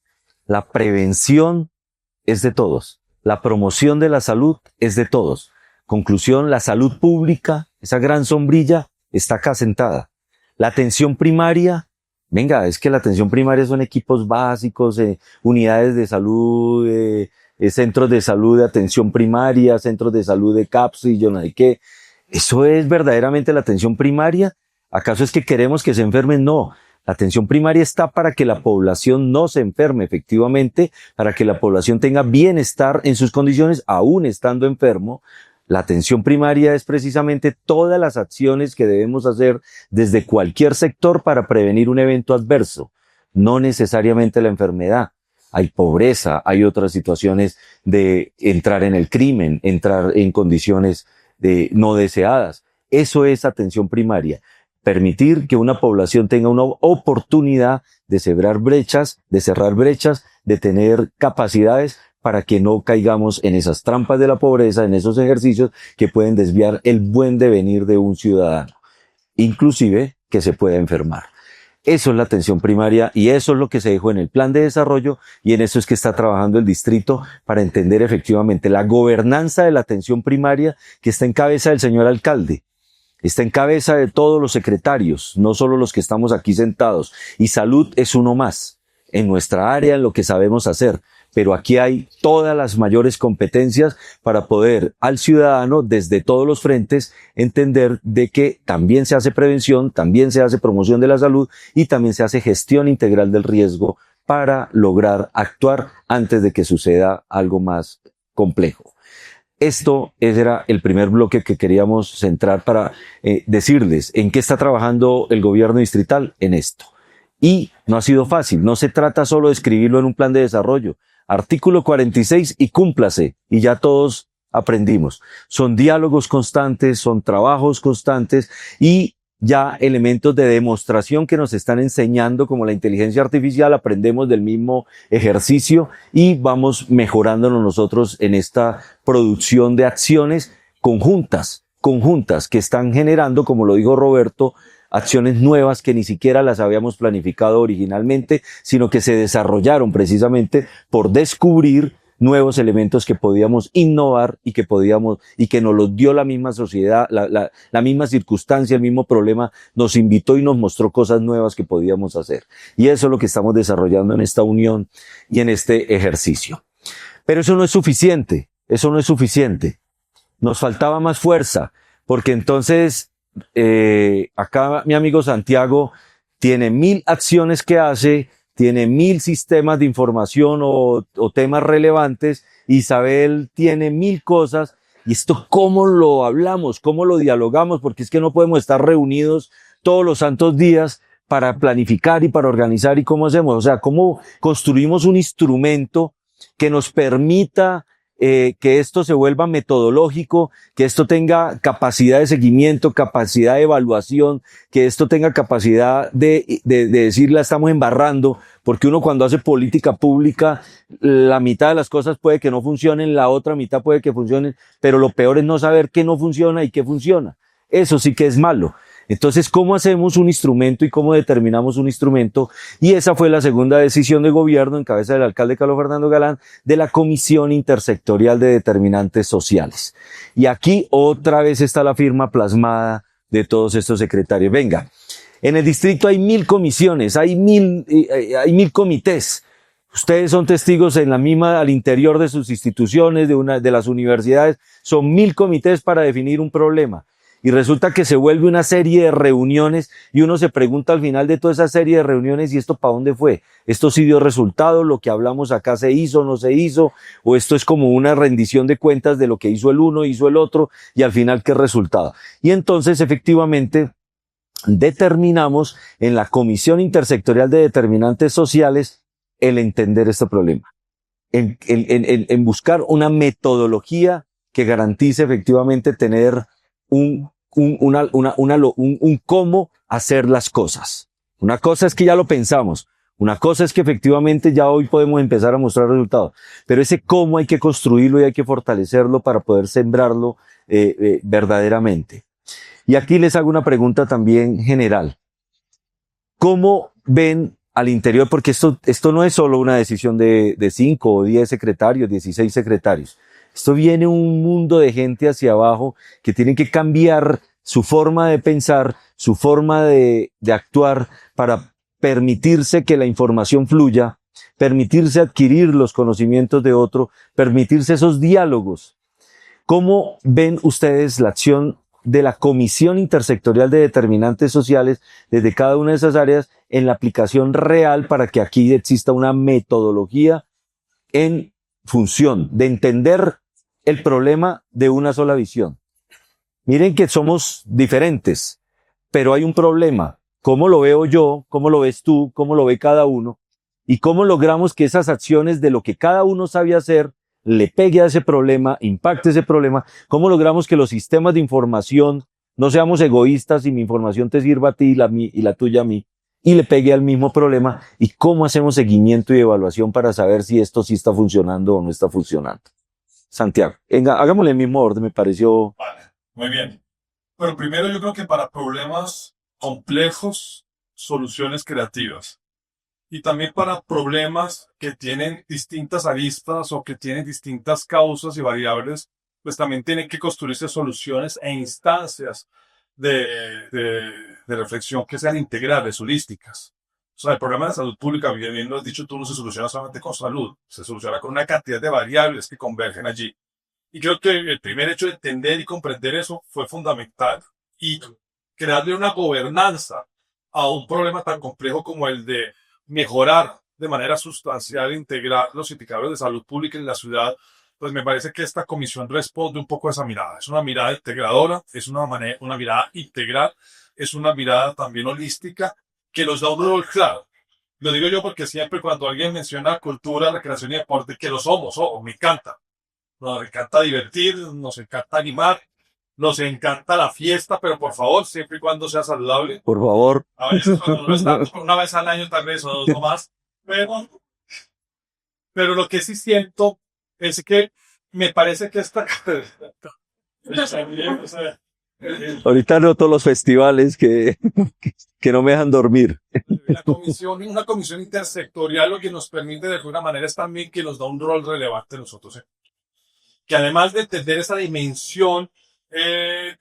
la prevención es de todos, la promoción de la salud es de todos. Conclusión, la salud pública, esa gran sombrilla, está acá sentada. La atención primaria, venga, es que la atención primaria son equipos básicos, unidades de salud, centros de salud de atención primaria, centros de salud de CAPS y yo no sé qué. ¿Eso es verdaderamente la atención primaria? ¿Acaso es que queremos que se enfermen? No. La atención primaria está para que la población no se enferme, efectivamente, para que la población tenga bienestar en sus condiciones, aún estando enfermo. La atención primaria es precisamente todas las acciones que debemos hacer desde cualquier sector para prevenir un evento adverso, no necesariamente la enfermedad. Hay pobreza, hay otras situaciones de entrar en el crimen, entrar en condiciones no deseadas. Eso es atención primaria. Permitir que una población tenga una oportunidad de cerrar brechas, de tener capacidades para que no caigamos en esas trampas de la pobreza, en esos ejercicios que pueden desviar el buen devenir de un ciudadano, inclusive que se pueda enfermar. Eso es la atención primaria y eso es lo que se dejó en el plan de desarrollo y en eso es que está trabajando el distrito para entender efectivamente la gobernanza de la atención primaria que está en cabeza del señor alcalde. Está en cabeza de todos los secretarios, no solo los que estamos aquí sentados. Y salud es uno más en nuestra área, en lo que sabemos hacer. Pero aquí hay todas las mayores competencias para poder al ciudadano, desde todos los frentes, entender de que también se hace prevención, también se hace promoción de la salud y también se hace gestión integral del riesgo para lograr actuar antes de que suceda algo más complejo. Ese era el primer bloque que queríamos centrar para decirles en qué está trabajando el gobierno distrital en esto. Y no ha sido fácil, no se trata solo de escribirlo en un plan de desarrollo. Artículo 46 y cúmplase, y ya todos aprendimos. Son diálogos constantes, son trabajos constantes y ya elementos de demostración que nos están enseñando, como la inteligencia artificial, aprendemos del mismo ejercicio y vamos mejorándonos nosotros en esta producción de acciones conjuntas que están generando, como lo dijo Roberto, acciones nuevas que ni siquiera las habíamos planificado originalmente, sino que se desarrollaron precisamente por descubrir nuevos elementos que podíamos innovar y que nos los dio la misma sociedad, la misma circunstancia, el mismo problema, nos invitó y nos mostró cosas nuevas que podíamos hacer. Y eso es lo que estamos desarrollando en esta unión y en este ejercicio. Pero eso no es suficiente, Nos faltaba más fuerza, porque entonces, acá mi amigo Santiago tiene 1000 acciones que hace, tiene 1000 sistemas de información o temas relevantes. Isabel tiene 1000 cosas. ¿Y esto cómo lo hablamos? ¿Cómo lo dialogamos? Porque es que no podemos estar reunidos todos los santos días para planificar y para organizar. ¿Y cómo hacemos? O sea, ¿cómo construimos un instrumento que nos permita que esto se vuelva metodológico, que esto tenga capacidad de seguimiento, capacidad de evaluación, que esto tenga capacidad de decir la estamos embarrando, porque uno cuando hace política pública, la mitad de las cosas puede que no funcionen, la otra mitad puede que funcionen, pero lo peor es no saber qué no funciona y qué funciona. Eso sí que es malo. Entonces, ¿cómo hacemos un instrumento y cómo determinamos un instrumento? Y esa fue la segunda decisión de gobierno, en cabeza del alcalde Carlos Fernando Galán, de la Comisión Intersectorial de Determinantes Sociales. Y aquí otra vez está la firma plasmada de todos estos secretarios. Venga, en el distrito hay 1000 comisiones, hay 1000 comités. Ustedes son testigos al interior de sus instituciones, de las universidades, son 1000 comités para definir un problema. Y resulta que se vuelve una serie de reuniones y uno se pregunta al final de toda esa serie de reuniones, ¿y esto para dónde fue? ¿Esto sí dio resultado? ¿Lo que hablamos acá se hizo, no se hizo? ¿O esto es como una rendición de cuentas de lo que hizo el uno, hizo el otro y al final qué resultado? Y entonces efectivamente determinamos en la Comisión Intersectorial de Determinantes Sociales el entender este problema, en buscar una metodología que garantice efectivamente tener un cómo hacer las cosas. Una cosa es que ya lo pensamos, una cosa es que efectivamente ya hoy podemos empezar a mostrar resultados, pero ese cómo hay que construirlo y hay que fortalecerlo para poder sembrarlo verdaderamente. Y aquí les hago una pregunta también general. ¿Cómo ven al interior? Porque esto no es solo una decisión de 5 o 10 secretarios, 16 secretarios. Esto viene un mundo de gente hacia abajo que tienen que cambiar su forma de pensar, su forma de actuar para permitirse que la información fluya, permitirse adquirir los conocimientos de otro, permitirse esos diálogos. ¿Cómo ven ustedes la acción de la Comisión Intersectorial de Determinantes Sociales desde cada una de esas áreas en la aplicación real para que aquí exista una metodología en función de entender el problema de una sola visión? Miren que somos diferentes, pero hay un problema. ¿Cómo lo veo yo? ¿Cómo lo ves tú? ¿Cómo lo ve cada uno? ¿Y cómo logramos que esas acciones de lo que cada uno sabe hacer le pegue a ese problema, impacte ese problema? ¿Cómo logramos que los sistemas de información no seamos egoístas y mi información te sirva a ti y la tuya a mí y le pegue al mismo problema? ¿Y cómo hacemos seguimiento y evaluación para saber si esto sí está funcionando o no está funcionando? Santiago, venga, hagámosle el mismo orden, me pareció. Vale, muy bien. Pero primero yo creo que para problemas complejos, soluciones creativas. Y también para problemas que tienen distintas aristas o que tienen distintas causas y variables, pues también tienen que construirse soluciones e instancias de reflexión que sean integrales, holísticas. O sea, el problema de salud pública, bien lo has dicho tú, no se soluciona solamente con salud, se soluciona con una cantidad de variables que convergen allí. Y creo que el primer hecho de entender y comprender eso fue fundamental. Y crearle una gobernanza a un problema tan complejo como el de mejorar de manera sustancial e integrar los indicadores de salud pública en la ciudad, pues me parece que esta comisión responde un poco a esa mirada. Es una mirada integradora, es una mirada integral, es una mirada también holística que nos da un rol claro. Lo digo yo porque siempre cuando alguien menciona cultura, recreación y deporte, que lo somos, me encanta. Nos encanta divertir, nos encanta animar, nos encanta la fiesta, pero por favor, siempre y cuando sea saludable. Por favor. A veces cuando no está, una vez al año tal vez o dos no más. Pero lo que sí siento es que me parece que esta... Ahorita noto los festivales que no me dejan dormir. Una comisión intersectorial lo que nos permite de alguna manera es también que nos da un rol relevante a nosotros. Que además de entender esa dimensión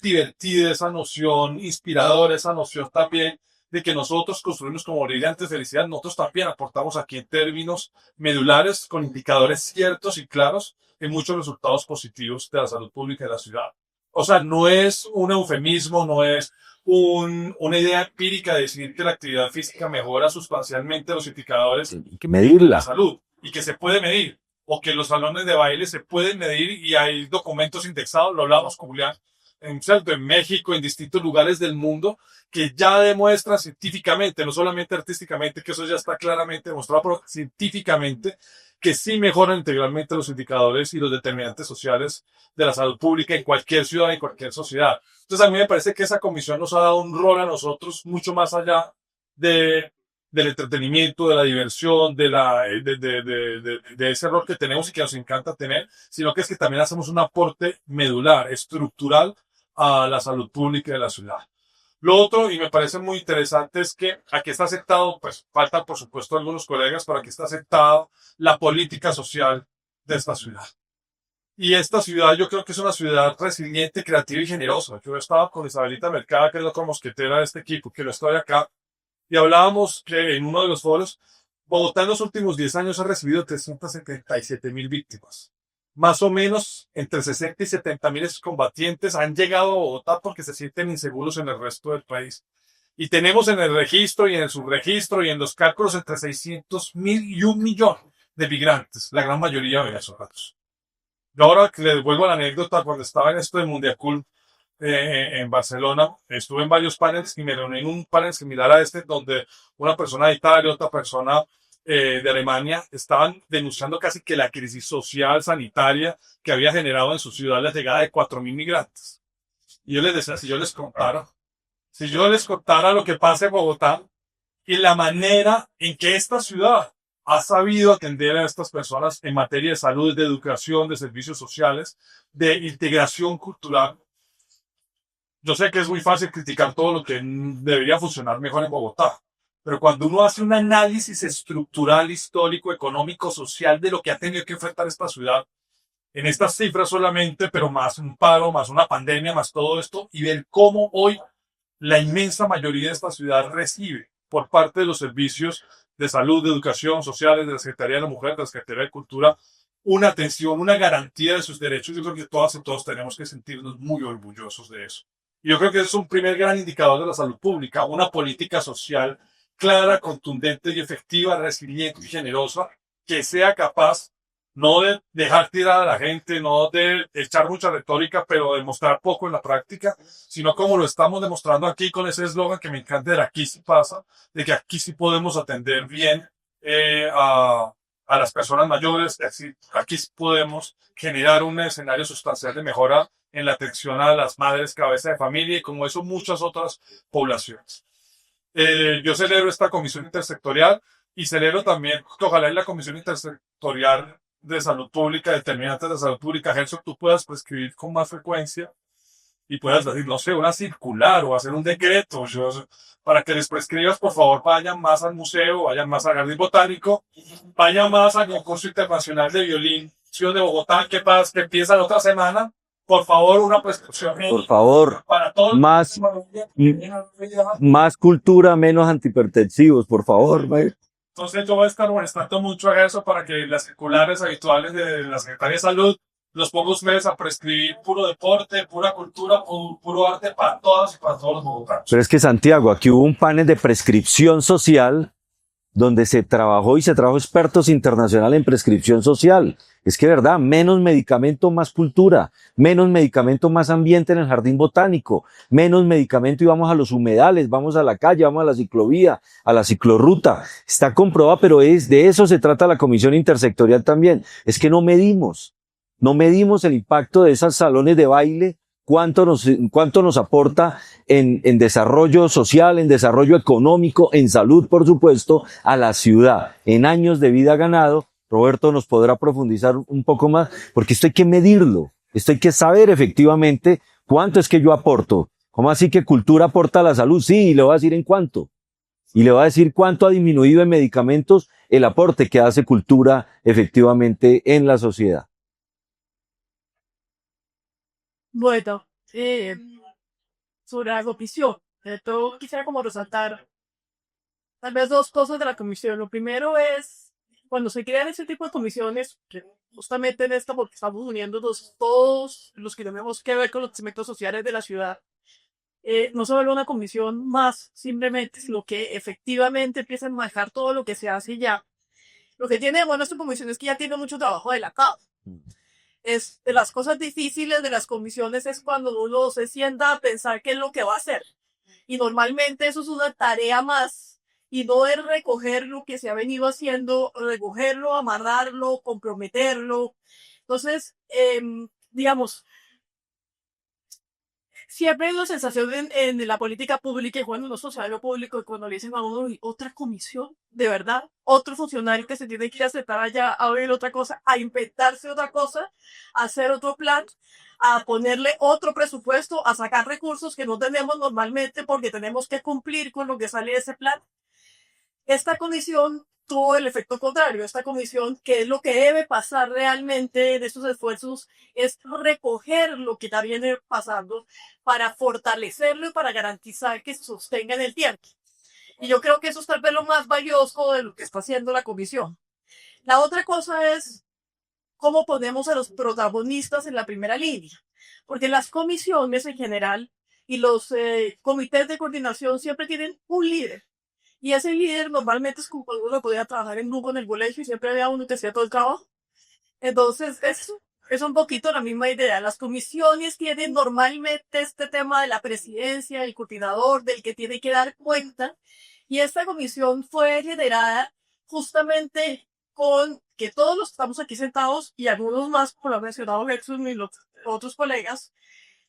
divertida, esa noción inspiradora, esa noción también de que nosotros construimos como brillantes felicidad, nosotros también aportamos aquí en términos medulares con indicadores ciertos y claros en muchos resultados positivos de la salud pública de la ciudad. O sea, no es un eufemismo, no es una idea empírica de decir que la actividad física mejora sustancialmente los indicadores Hay que medirla. de la salud y que se puede medir, o que los salones de baile se pueden medir y hay documentos indexados, lo hablamos con Julián, en México, en distintos lugares del mundo, que ya demuestran científicamente, no solamente artísticamente, que eso ya está claramente demostrado, pero científicamente, que sí mejoran integralmente los indicadores y los determinantes sociales de la salud pública en cualquier ciudad, en cualquier sociedad. Entonces a mí me parece que esa comisión nos ha dado un rol a nosotros mucho más allá del entretenimiento, de la diversión, de ese rol que tenemos y que nos encanta tener, sino que es que también hacemos un aporte medular, estructural a la salud pública de la ciudad. Lo otro, y me parece muy interesante, es que aquí está aceptado, pues faltan por supuesto algunos colegas, pero aquí está aceptado la política social de esta ciudad. Y esta ciudad yo creo que es una ciudad resiliente, creativa y generosa. Yo estaba con Isabelita Mercada, que es la mosquetera de este equipo, que no estoy acá, y hablábamos que en uno de los foros, Bogotá en los últimos 10 años ha recibido 377,000 víctimas más o menos entre 60 y 70 mil excombatientes han llegado a Bogotá porque se sienten inseguros en el resto del país. Y tenemos en el registro y en el subregistro y en los cálculos entre 600.000 y 1.000.000 de migrantes, la gran mayoría venezolanos. Yo ahora que les vuelvo a la anécdota, cuando estaba en esto de Mundiacul en Barcelona, estuve en varios paneles y me reuní en un panel similar a este, donde una persona de Italia, otra persona de Alemania, estaban denunciando casi que la crisis social, sanitaria, que había generado en su ciudad la llegada de 4.000 migrantes. Y yo les decía, si yo les contara lo que pasa en Bogotá y la manera en que esta ciudad ha sabido atender a estas personas en materia de salud, de educación, de servicios sociales, de integración cultural. Yo sé que es muy fácil criticar todo lo que debería funcionar mejor en Bogotá, pero cuando uno hace un análisis estructural, histórico, económico, social de lo que ha tenido que enfrentar esta ciudad, en estas cifras solamente, pero más un paro, más una pandemia, más todo esto, y ver cómo hoy la inmensa mayoría de esta ciudad recibe por parte de los servicios de salud, de educación, sociales, de la Secretaría de la Mujer, de la Secretaría de Cultura, una atención, una garantía de sus derechos. Yo creo que todas y todos tenemos que sentirnos muy orgullosos de eso. Y yo creo que es un primer gran indicador de la salud pública, una política social clara, contundente y efectiva, resiliente y generosa, que sea capaz no de dejar tirar a la gente, no de echar mucha retórica, pero demostrar poco en la práctica, sino como lo estamos demostrando aquí con ese eslogan que me encanta de aquí sí pasa, de que aquí sí podemos atender bien a las personas mayores, aquí sí podemos generar un escenario sustancial de mejora en la atención a las madres cabeza de familia y como eso muchas otras poblaciones. Yo celebro esta comisión intersectorial y celebro también que ojalá en la comisión intersectorial de salud pública, determinantes de salud pública, Gerson, tú puedas prescribir con más frecuencia y puedas decir, no sé, una circular o hacer un decreto, para que les prescribas, por favor, vayan más al museo, vayan más al jardín botánico, vayan más al concurso internacional de violín, Ciudad de Bogotá, que empieza la otra semana. Por favor, una prescripción. Por favor, para todos. más cultura, menos antihipertensivos, por favor. Entonces yo voy a estar molestando mucho a eso para que las circulares habituales de la Secretaría de Salud los ponga ustedes a prescribir puro deporte, pura cultura, puro arte para todas y para todos los bogotanos. Pero es que Santiago, aquí hubo un panel de prescripción social donde se trabajó expertos internacionales en prescripción social. Es que, verdad, menos medicamento, más cultura, menos medicamento, más ambiente en el jardín botánico, menos medicamento y vamos a los humedales, vamos a la calle, vamos a la ciclovía, a la ciclorruta. Está comprobado, pero de eso se trata la comisión intersectorial también. Es que no medimos el impacto de esos salones de baile, cuánto nos aporta en desarrollo social, en desarrollo económico, en salud, por supuesto, a la ciudad, en años de vida ganado. Roberto nos podrá profundizar un poco más, porque esto hay que medirlo, esto hay que saber efectivamente cuánto es que yo aporto. ¿Cómo así que cultura aporta a la salud? Sí, y le voy a decir en cuánto. Y le voy a decir cuánto ha disminuido en medicamentos el aporte que hace cultura efectivamente en la sociedad. Bueno, sobre la comisión, todo quisiera como resaltar tal vez dos cosas de la comisión. Lo primero es, cuando se crean ese tipo de comisiones, que justamente en esta, porque estamos uniéndonos todos los que tenemos que ver con los aspectos sociales de la ciudad, no se vuelve una comisión más simplemente, sino que efectivamente empiezan a manejar todo lo que se hace ya. Lo que tiene de bueno esta comisión es que ya tiene mucho trabajo adelantado. Es de las cosas difíciles de las comisiones es cuando uno se sienta a pensar qué es lo que va a hacer. Y normalmente eso es una tarea más y no es recoger lo que se ha venido haciendo, recogerlo, amarrarlo, comprometerlo. Entonces, digamos, siempre hay una sensación en la política pública y cuando no social público, cuando le dicen a uno otra comisión, de verdad, otro funcionario que se tiene que ir a sentar allá a ver otra cosa, a inventarse otra cosa, a hacer otro plan, a ponerle otro presupuesto, a sacar recursos que no tenemos normalmente porque tenemos que cumplir con lo que sale de ese plan. Esta comisión tuvo el efecto contrario. Esta comisión, que es lo que debe pasar realmente en estos esfuerzos, es recoger lo que está viene pasando para fortalecerlo y para garantizar que se sostenga en el tiempo. Y yo creo que eso es tal vez lo más valioso de lo que está haciendo la comisión. La otra cosa es cómo ponemos a los protagonistas en la primera línea. Porque las comisiones en general y los comités de coordinación siempre tienen un líder. Y ese líder normalmente es como cuando uno podía trabajar en grupo en el colegio y siempre había uno que hacía todo el trabajo. Entonces, eso es un poquito la misma idea. Las comisiones tienen normalmente este tema de la presidencia, el coordinador, del que tiene que dar cuenta. Y esta comisión fue generada justamente con que todos los que estamos aquí sentados y algunos más, como lo ha mencionado Gerson y los otros colegas,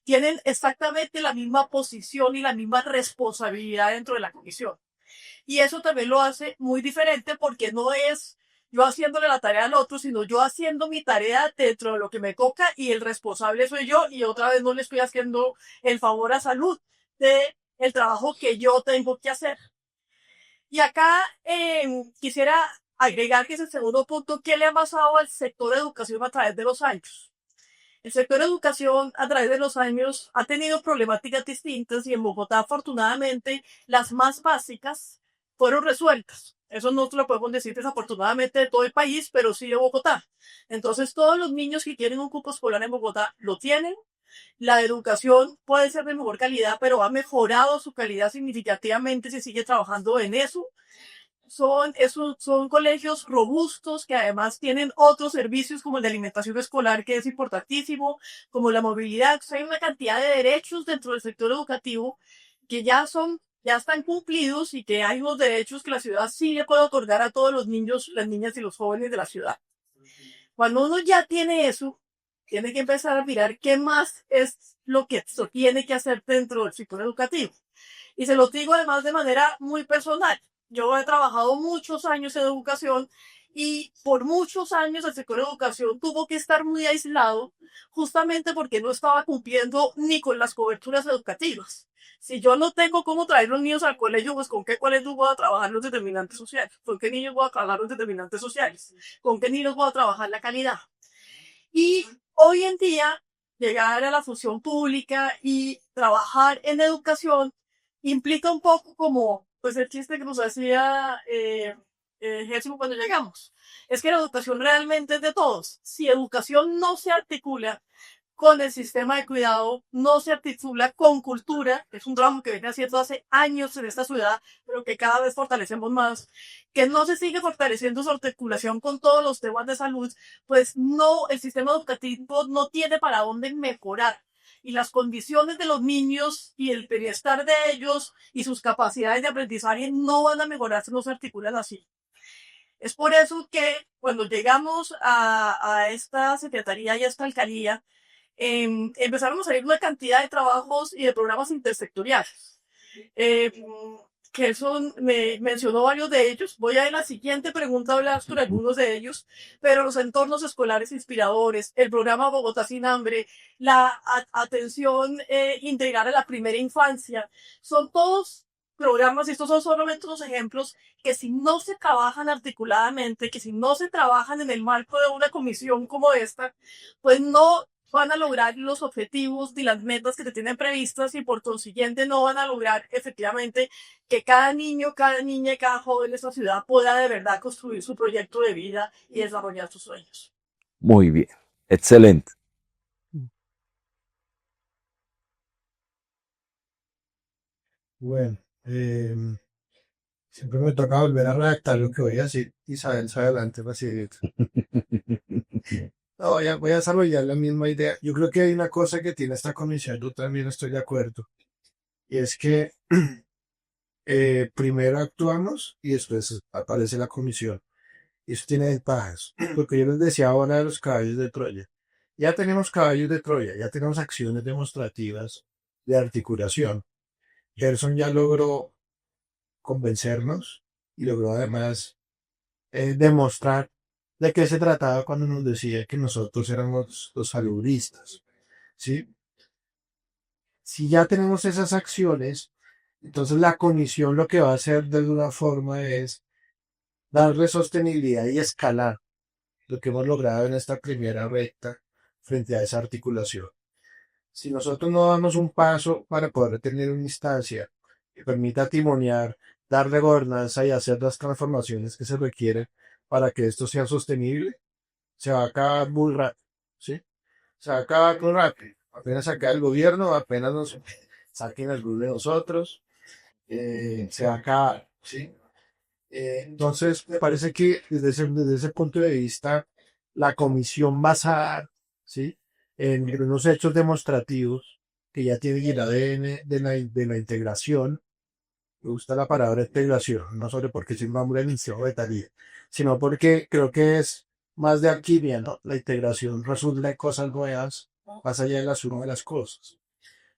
tienen exactamente la misma posición y la misma responsabilidad dentro de la comisión. Y eso también lo hace muy diferente porque no es yo haciéndole la tarea al otro, sino yo haciendo mi tarea dentro de lo que me toca y el responsable soy yo y otra vez no le estoy haciendo el favor a Salud de el trabajo que yo tengo que hacer. Y acá quisiera agregar que es el segundo punto, ¿qué le ha pasado al sector de educación a través de los años? El sector de educación a través de los años ha tenido problemáticas distintas y en Bogotá, afortunadamente, las más básicas fueron resueltas. Eso no lo podemos decir desafortunadamente de todo el país, pero sí de Bogotá. Entonces, todos los niños que quieren un cupo escolar en Bogotá lo tienen. La educación puede ser de mejor calidad, pero ha mejorado su calidad significativamente, se sigue trabajando en eso. Son colegios robustos que además tienen otros servicios como el de alimentación escolar, que es importantísimo, como la movilidad. Hay una cantidad de derechos dentro del sector educativo que ya están cumplidos y que hay unos derechos que la ciudad sí le puede otorgar a todos los niños, las niñas y los jóvenes de la ciudad. Cuando uno ya tiene eso, tiene que empezar a mirar qué más es lo que tiene que hacer dentro del sector educativo. Y se lo digo además de manera muy personal. Yo he trabajado muchos años en educación y por muchos años el sector de educación tuvo que estar muy aislado justamente porque no estaba cumpliendo ni con las coberturas educativas. Si yo no tengo cómo traer los niños al colegio, pues ¿con qué colegio voy a trabajar los determinantes sociales? ¿Con qué niños voy a trabajar los determinantes sociales? ¿Con qué niños voy a trabajar la calidad? Y hoy en día, llegar a la función pública y trabajar en educación implica un poco como, pues el chiste que nos hacía Jesús cuando llegamos. Es que la educación realmente es de todos. Si educación no se articula con el sistema de cuidado, no se articula con cultura, que es un trabajo que viene haciendo hace años en esta ciudad, pero que cada vez fortalecemos más, que no se sigue fortaleciendo su articulación con todos los temas de salud, pues no, el sistema educativo no tiene para dónde mejorar. Y las condiciones de los niños y el bienestar de ellos y sus capacidades de aprendizaje no van a mejorar si no se articulan así. Es por eso que cuando llegamos a esta secretaría y a esta alcaldía, empezaron a salir una cantidad de trabajos y de programas intersectoriales. Gerson me mencionó varios de ellos. Voy a en la siguiente pregunta a hablar sobre algunos de ellos, pero los entornos escolares inspiradores, el programa Bogotá sin hambre, la atención integral a la primera infancia, son todos programas, y estos son solamente unos ejemplos, que si no se trabajan articuladamente, que si no se trabajan en el marco de una comisión como esta, pues no van a lograr los objetivos ni las metas que se tienen previstas y por consiguiente no van a lograr efectivamente que cada niño, cada niña y cada joven de esta ciudad pueda de verdad construir su proyecto de vida y desarrollar sus sueños. Muy bien, excelente. Bueno, siempre me toca volver a redactar lo que voy a decir. Isabel, adelante, facilito. No, voy a desarrollar la misma idea. Yo creo que hay una cosa que tiene esta comisión, yo también estoy de acuerdo, y es que primero actuamos y después aparece la comisión. Y eso tiene ventajas, porque yo les decía ahora de los caballos de Troya. Ya tenemos caballos de Troya, ya tenemos acciones demostrativas de articulación. Gerson ya logró convencernos y logró además demostrar de qué se trataba cuando nos decía que nosotros éramos los saludistas, ¿sí? Si ya tenemos esas acciones, entonces la comisión lo que va a hacer de alguna forma es darle sostenibilidad y escalar lo que hemos logrado en esta primera recta frente a esa articulación. Si nosotros no damos un paso para poder tener una instancia que permita timonear, darle gobernanza y hacer las transformaciones que se requieren para que esto sea sostenible, se va a acabar muy rápido, ¿sí? Se va a acabar muy rápido. Apenas se acaba el gobierno, apenas nos saquen algunos de nosotros, se va a acabar, ¿sí? Entonces, me parece que desde ese punto de vista, la comisión basada, ¿sí? En unos hechos demostrativos que ya tienen el ADN de la integración. Me gusta la palabra integración, no solo porque soy miembro del Instituto de Talía, sino porque creo que es más de alquimia, ¿no? La integración resulta en cosas nuevas, más allá de la suma de las cosas.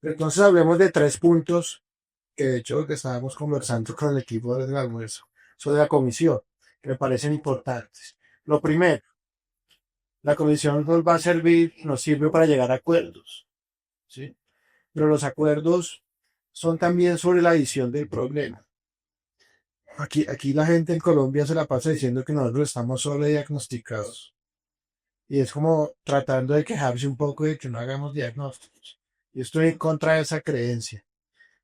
Entonces hablemos de 3 puntos que de hecho que estábamos conversando con el equipo del almuerzo sobre la comisión, que me parecen importantes. Lo primero, la comisión nos va a servir, nos sirve para llegar a acuerdos, ¿sí? Pero los acuerdos son también sobre la visión del problema. Aquí la gente en Colombia se la pasa diciendo que nosotros estamos solo diagnosticados. Y es como tratando de quejarse un poco de que no hagamos diagnósticos. Yo estoy en contra de esa creencia.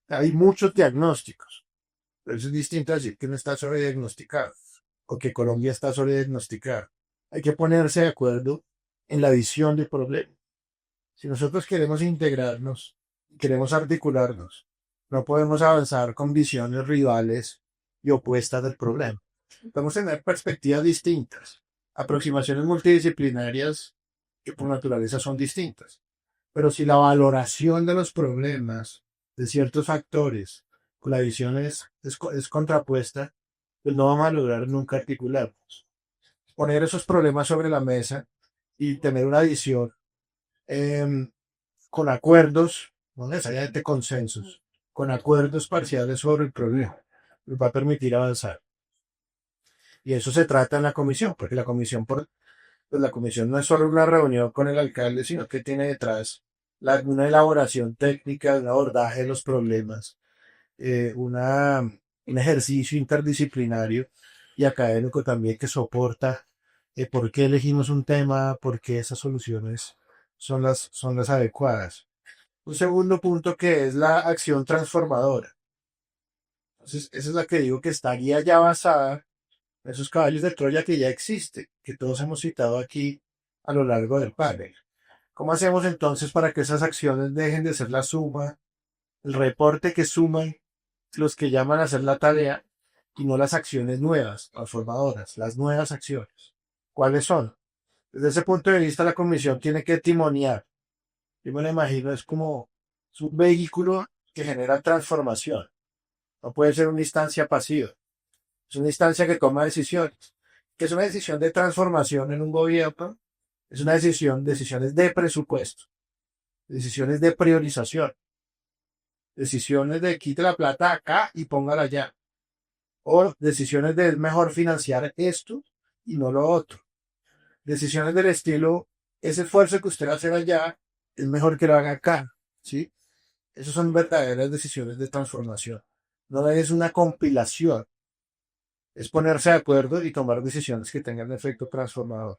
Hay muchos diagnósticos, pero eso es distinto a decir que no está sobrediagnosticado o que Colombia está sobrediagnosticada. Hay que ponerse de acuerdo en la visión del problema. Si nosotros queremos integrarnos, queremos articularnos, no podemos avanzar con visiones rivales y opuestas del problema. Podemos tener perspectivas distintas, aproximaciones multidisciplinarias que por naturaleza son distintas. Pero si la valoración de los problemas, de ciertos factores, con la visión es contrapuesta, pues no vamos a lograr nunca articularnos. Poner esos problemas sobre la mesa y tener una visión em, con acuerdos, no necesariamente consensos, con acuerdos parciales sobre el problema, nos va a permitir avanzar. Y eso se trata en la comisión, porque pues la comisión no es solo una reunión con el alcalde, sino que tiene detrás una elaboración técnica, un abordaje de los problemas, un ejercicio interdisciplinario y académico también que soporta por qué elegimos un tema, por qué esas soluciones son las adecuadas. Un segundo punto que es la acción transformadora. Entonces, esa es la que digo que está guía ya basada en esos caballos de Troya que ya existe, que todos hemos citado aquí a lo largo del panel. ¿Cómo hacemos entonces para que esas acciones dejen de ser la suma, el reporte que suman los que llaman a hacer la tarea y no las acciones nuevas, transformadoras, las nuevas acciones? ¿Cuáles son? Desde ese punto de vista, la comisión tiene que timonear. Yo me lo imagino, es un vehículo que genera transformación. No puede ser una instancia pasiva. Es una instancia que toma decisiones. Que es una decisión de transformación en un gobierno. Es una decisiones de presupuesto. Decisiones de priorización. Decisiones de quite la plata acá y póngala allá. O decisiones de es mejor financiar esto y no lo otro. Decisiones del estilo, ese esfuerzo que usted va a hacer allá es mejor que lo haga acá, ¿sí? Esas son verdaderas decisiones de transformación. No es una compilación, es ponerse de acuerdo y tomar decisiones que tengan efecto transformador.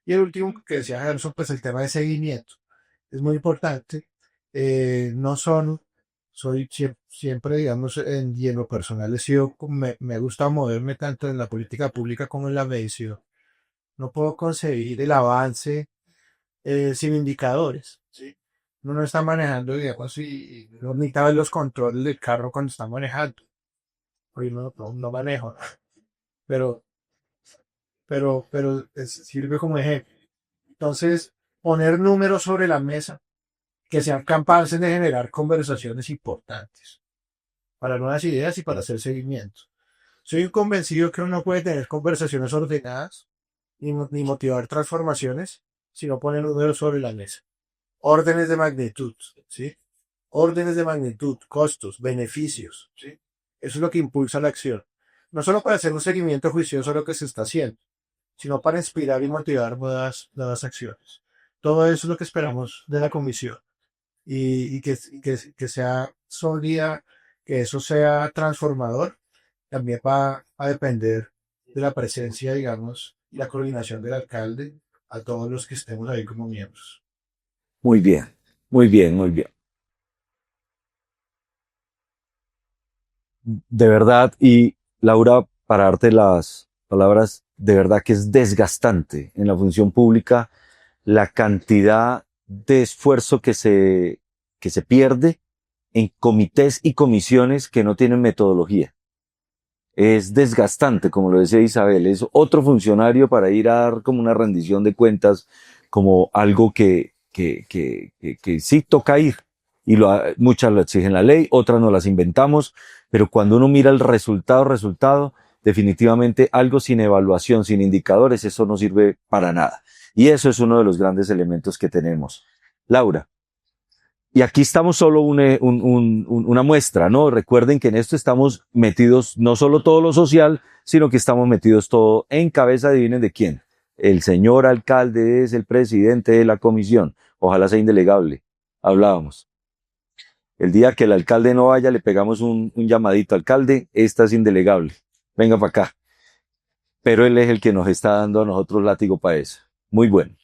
Y el último que decía Gerson, pues el tema de seguimiento. Es muy importante. No son, siempre, digamos, y en lo personal he sido, me gusta moverme tanto en la política pública como en la medición. No puedo concebir el avance sin indicadores, ¿sí? Uno no está manejando, digamos, y no necesita ver los controles del carro cuando está manejando. Hoy no manejo, pero, sirve como ejemplo. Entonces, poner números sobre la mesa que sean capaces de generar conversaciones importantes para nuevas ideas y para hacer seguimiento. Soy un convencido que uno no puede tener conversaciones ordenadas ni motivar transformaciones si no pone números sobre la mesa. Órdenes de magnitud, ¿sí? Órdenes de magnitud, costos, beneficios, ¿sí? Eso es lo que impulsa la acción. No solo para hacer un seguimiento juicioso de lo que se está haciendo, sino para inspirar y motivar nuevas acciones. Todo eso es lo que esperamos de la comisión. Y que sea sólida, que eso sea transformador, también va a depender de la presencia, digamos, y la coordinación del alcalde a todos los que estemos ahí como miembros. Muy bien, muy bien, muy bien. De verdad, y Laura, para darte las palabras, de verdad que es desgastante en la función pública la cantidad de esfuerzo que se pierde en comités y comisiones que no tienen metodología. Es desgastante, como lo decía Isabel, es otro funcionario para ir a dar como una rendición de cuentas, como algo que sí toca ir. Y muchas lo exigen la ley, otras no las inventamos, pero cuando uno mira el resultado, definitivamente algo sin evaluación, sin indicadores, eso no sirve para nada. Y eso es uno de los grandes elementos que tenemos. Laura. Y aquí estamos solo una muestra, ¿no? Recuerden que en esto estamos metidos no solo todo lo social, sino que estamos metidos todo en cabeza, adivinen de quién. El señor alcalde es el presidente de la comisión. Ojalá sea indelegable. Hablábamos. El día que el alcalde no vaya, le pegamos un llamadito. Alcalde, esta es indelegable. Venga para acá. Pero él es el que nos está dando a nosotros látigo para eso. Muy bueno.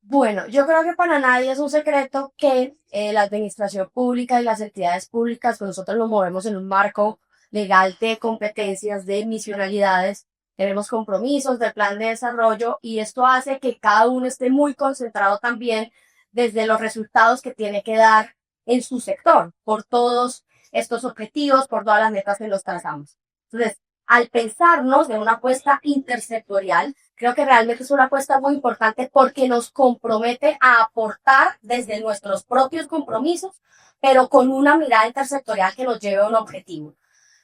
Bueno, yo creo que para nadie es un secreto que la administración pública y las entidades públicas, pues nosotros nos movemos en un marco legal de competencias, de misionalidades, tenemos compromisos de plan de desarrollo y esto hace que cada uno esté muy concentrado también desde los resultados que tiene que dar en su sector, por todos estos objetivos, por todas las metas que nos trazamos. Entonces, al pensarnos de una apuesta intersectorial, creo que realmente es una apuesta muy importante porque nos compromete a aportar desde nuestros propios compromisos, pero con una mirada intersectorial que nos lleve a un objetivo.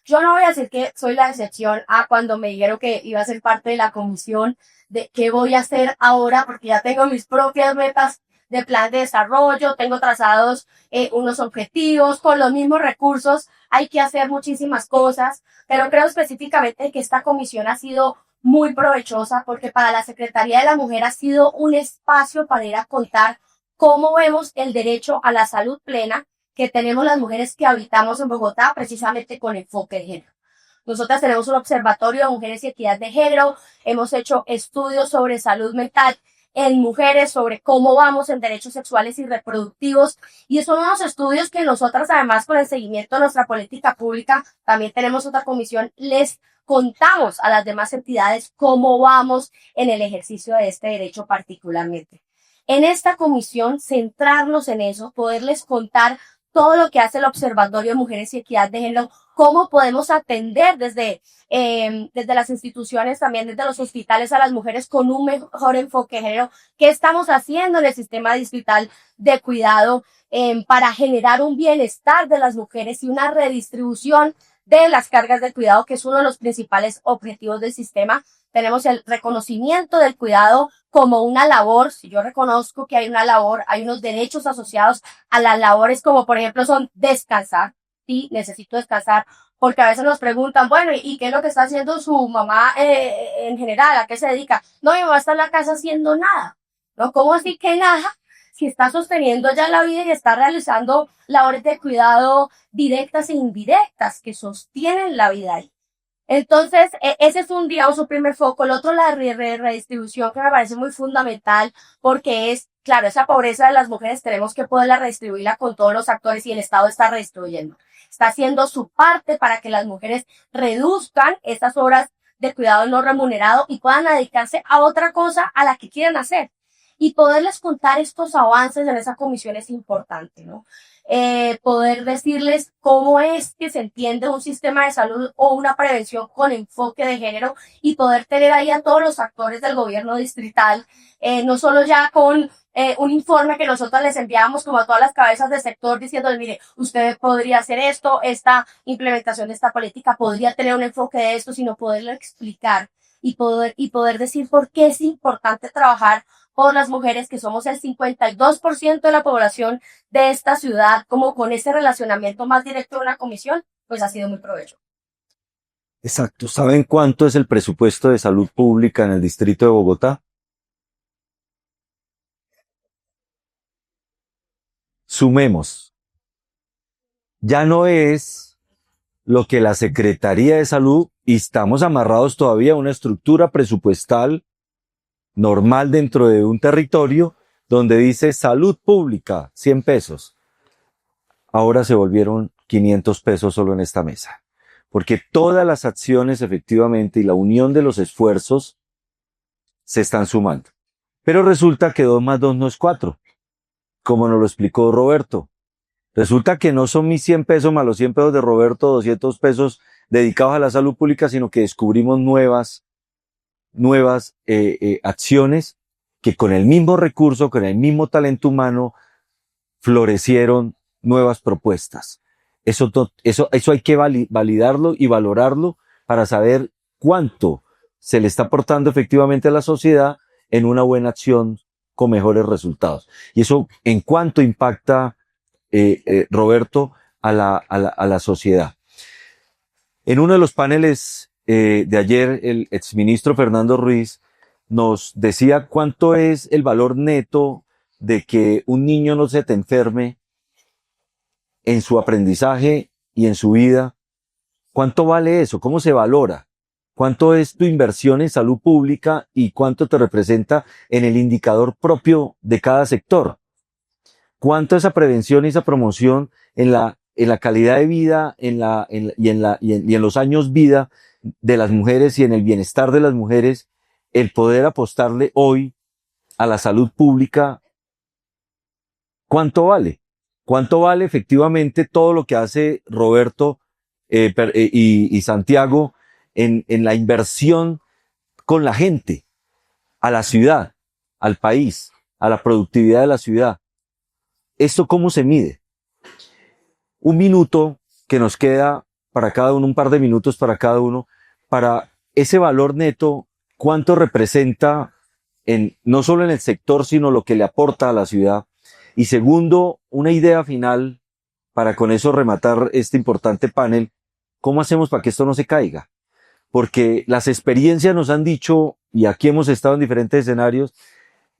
Yo no voy a decir que soy la excepción a cuando me dijeron que iba a ser parte de la comisión de qué voy a hacer ahora, porque ya tengo mis propias metas de plan de desarrollo, tengo trazados unos objetivos, con los mismos recursos hay que hacer muchísimas cosas, pero creo específicamente que esta comisión ha sido muy provechosa porque para la Secretaría de la Mujer ha sido un espacio para ir a contar cómo vemos el derecho a la salud plena que tenemos las mujeres que habitamos en Bogotá precisamente con enfoque de género. Nosotras tenemos un observatorio de mujeres y equidad de género, hemos hecho estudios sobre salud mental en mujeres, sobre cómo vamos en derechos sexuales y reproductivos, y son unos estudios que nosotras además con el seguimiento de nuestra política pública, también tenemos otra comisión, les contamos a las demás entidades cómo vamos en el ejercicio de este derecho particularmente. En esta comisión, centrarnos en eso, poderles contar todo lo que hace el Observatorio de Mujeres y Equidad de Género, cómo podemos atender desde las instituciones, también desde los hospitales a las mujeres con un mejor enfoque de género, qué estamos haciendo en el sistema distrital de cuidado para generar un bienestar de las mujeres y una redistribución de las cargas de cuidado, que es uno de los principales objetivos del sistema. Tenemos el reconocimiento del cuidado como una labor. Si yo reconozco que hay una labor, hay unos derechos asociados a las labores, como por ejemplo son descansar. Sí, necesito descansar, porque a veces nos preguntan, bueno, ¿y qué es lo que está haciendo su mamá en general? ¿A qué se dedica? No, mi mamá está en la casa haciendo nada. ¿No? ¿Cómo así que nada? Si está sosteniendo ya la vida y está realizando labores de cuidado directas e indirectas que sostienen la vida ahí. Entonces, ese es digamos, un primer foco. El otro, la redistribución, que me parece muy fundamental, porque es, claro, esa pobreza de las mujeres tenemos que poderla redistribuirla con todos los actores y el Estado está redistribuyendo. Está haciendo su parte para que las mujeres reduzcan estas horas de cuidado no remunerado y puedan dedicarse a otra cosa a la que quieran hacer. Y poderles contar estos avances en esa comisión es importante, ¿no? Poder decirles cómo es que se entiende un sistema de salud o una prevención con enfoque de género y poder tener ahí a todos los actores del gobierno distrital, no solo ya con un informe que nosotros les enviamos como a todas las cabezas del sector diciendo, mire, usted podría hacer esto, esta implementación de esta política podría tener un enfoque de esto, sino poderlo explicar y poder decir por qué es importante trabajar por las mujeres, que somos el 52% de la población de esta ciudad, como con ese relacionamiento más directo de una comisión, pues ha sido muy provechoso. Exacto. ¿Saben cuánto es el presupuesto de salud pública en el distrito de Bogotá? Sumemos. Ya no es lo que la Secretaría de Salud, y estamos amarrados todavía a una estructura presupuestal normal dentro de un territorio donde dice salud pública, 100 pesos. Ahora se volvieron 500 pesos solo en esta mesa. porque todas las acciones efectivamente y la unión de los esfuerzos se están sumando. Pero resulta que 2 más 2 no es 4, como nos lo explicó Roberto. Resulta que no son mis 100 pesos más los 100 pesos de Roberto, 200 pesos dedicados a la salud pública, sino que descubrimos nuevas acciones que con el mismo recurso, con el mismo talento humano, florecieron nuevas propuestas. Eso hay que validarlo y valorarlo para saber cuánto se le está aportando efectivamente a la sociedad en una buena acción con mejores resultados. Y eso en cuánto impacta, Roberto, a la sociedad. En uno de los paneles de ayer, el exministro Fernando Ruiz nos decía cuánto es el valor neto de que un niño no se te enferme en su aprendizaje y en su vida. ¿Cuánto vale eso? ¿Cómo se valora? ¿Cuánto es tu inversión en salud pública y cuánto te representa en el indicador propio de cada sector? ¿Cuánto esa prevención y esa promoción en la calidad de vida y en los años vida de las mujeres y en el bienestar de las mujeres, el poder apostarle hoy a la salud pública? ¿Cuánto vale? ¿Cuánto vale efectivamente todo lo que hace Roberto y Santiago en la inversión con la gente, a la ciudad, al país, a la productividad de la ciudad? ¿Esto cómo se mide? Un minuto que nos queda para cada uno, un par de minutos para cada uno, para ese valor neto, cuánto representa no solo en el sector, sino lo que le aporta a la ciudad. Y segundo, una idea final para con eso rematar este importante panel: ¿cómo hacemos para que esto no se caiga? Porque las experiencias nos han dicho, y aquí hemos estado en diferentes escenarios,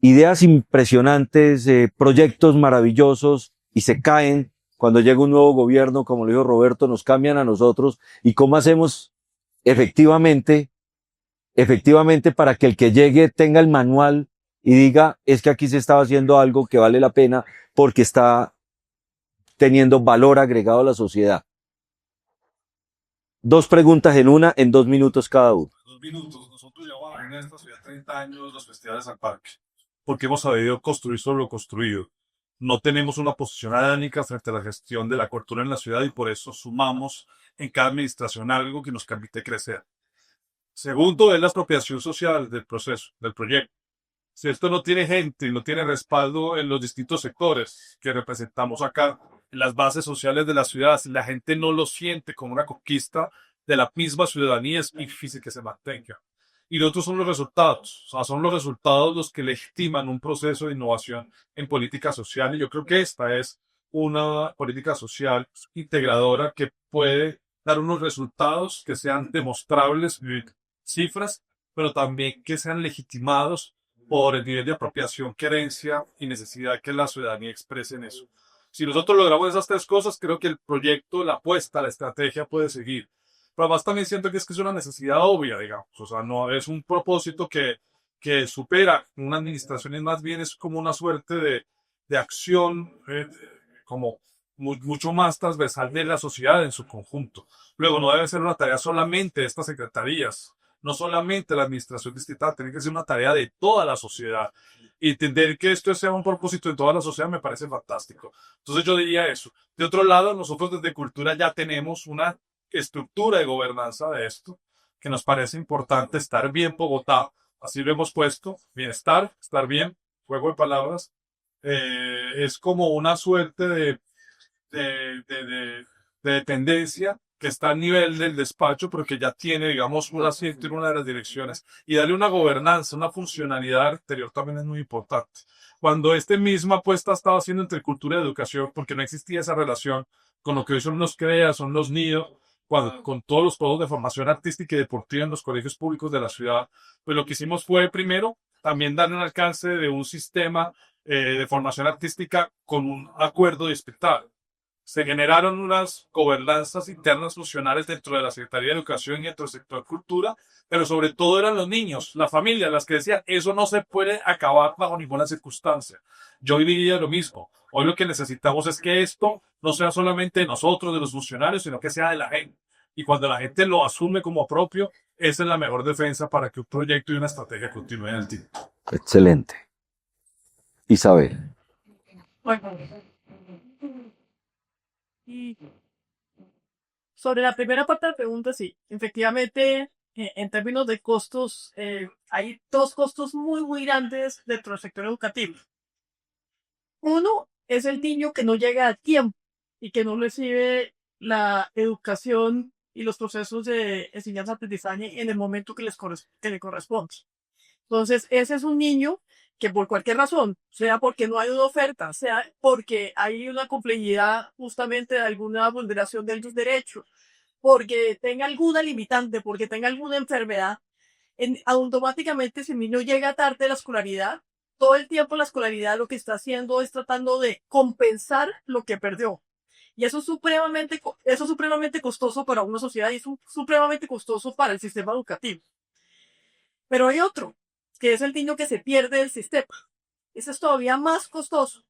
ideas impresionantes, proyectos maravillosos, y se caen cuando llega un nuevo gobierno, como lo dijo Roberto, nos cambian a nosotros. ¿Y cómo hacemos efectivamente para que el que llegue tenga el manual y diga, es que aquí se estaba haciendo algo que vale la pena porque está teniendo valor agregado a la sociedad? 2 preguntas en 2 minutos cada uno. 2 minutos. Nosotros llevamos en esta ciudad 30 años los festivales al parque, porque hemos sabido construir sobre lo construido. No tenemos una posición adánica frente a la gestión de la cultura en la ciudad y por eso sumamos en cada administración algo que nos permite crecer. Segundo, es la apropiación social del proceso, del proyecto. Si esto no tiene gente y no tiene respaldo en los distintos sectores que representamos acá, en las bases sociales de la ciudad, si la gente no lo siente como una conquista de la misma ciudadanía, es difícil que se mantenga. Y los otros son los resultados, o sea, son los resultados los que legitiman un proceso de innovación en política social, y yo creo que esta es una política social integradora que puede dar unos resultados que sean demostrables, cifras, pero también que sean legitimados por el nivel de apropiación, querencia y necesidad que la ciudadanía exprese en eso. Si nosotros logramos esas 3 cosas, creo que el proyecto, la apuesta, la estrategia puede seguir. Pero además también siento que es una necesidad obvia, digamos. O sea, no es un propósito que supera una administración, y más bien es como una suerte de acción como mucho más transversal de la sociedad en su conjunto. Luego, no debe ser una tarea solamente de estas secretarías, no solamente la administración distrital, tiene que ser una tarea de toda la sociedad. Y entender que esto sea un propósito de toda la sociedad me parece fantástico. Entonces yo diría eso. De otro lado, nosotros desde Cultura ya tenemos una estructura de gobernanza de esto, que nos parece importante. Estar bien Bogotá, así lo hemos puesto, bienestar, estar bien, juego de palabras, es como una suerte de dependencia que está a nivel del despacho, pero que ya tiene, digamos, un asiento en una de las direcciones, y darle una gobernanza, una funcionalidad anterior también es muy importante. Cuando misma apuesta estaba haciendo entre cultura y educación, porque no existía esa relación con lo que hoy son los CREA, son los NIDO, con todos los polos de formación artística y deportiva en los colegios públicos de la ciudad, pues lo que hicimos fue primero también darle un alcance de un sistema de formación artística con un acuerdo distrital. Se generaron unas gobernanzas internas funcionales dentro de la Secretaría de Educación y dentro del sector cultura, pero sobre todo eran los niños, las familias, las que decían, eso no se puede acabar bajo ninguna circunstancia. Yo diría lo mismo. Hoy lo que necesitamos es que esto no sea solamente de nosotros, de los funcionarios, sino que sea de la gente. Y cuando la gente lo asume como propio, esa es la mejor defensa para que un proyecto y una estrategia continúen en el tiempo. Excelente. Isabel. Bueno, y sobre la primera parte de la pregunta, sí, efectivamente, en términos de costos, hay dos costos muy, muy grandes dentro del sector educativo. Uno es el niño que no llega a tiempo y que no recibe la educación y los procesos de enseñanza-aprendizaje en el momento que le corresponde. Entonces, ese es un niño que por cualquier razón, sea porque no hay una oferta, sea porque hay una complejidad justamente de alguna vulneración de los derechos, porque tenga alguna limitante, porque tenga alguna enfermedad, automáticamente si el niño llega tarde a la escolaridad, todo el tiempo la escolaridad lo que está haciendo es tratando de compensar lo que perdió. Y eso es supremamente costoso para una sociedad y es supremamente costoso para el sistema educativo. Pero hay otro, que es el niño que se pierde del sistema. Ese es todavía más costoso,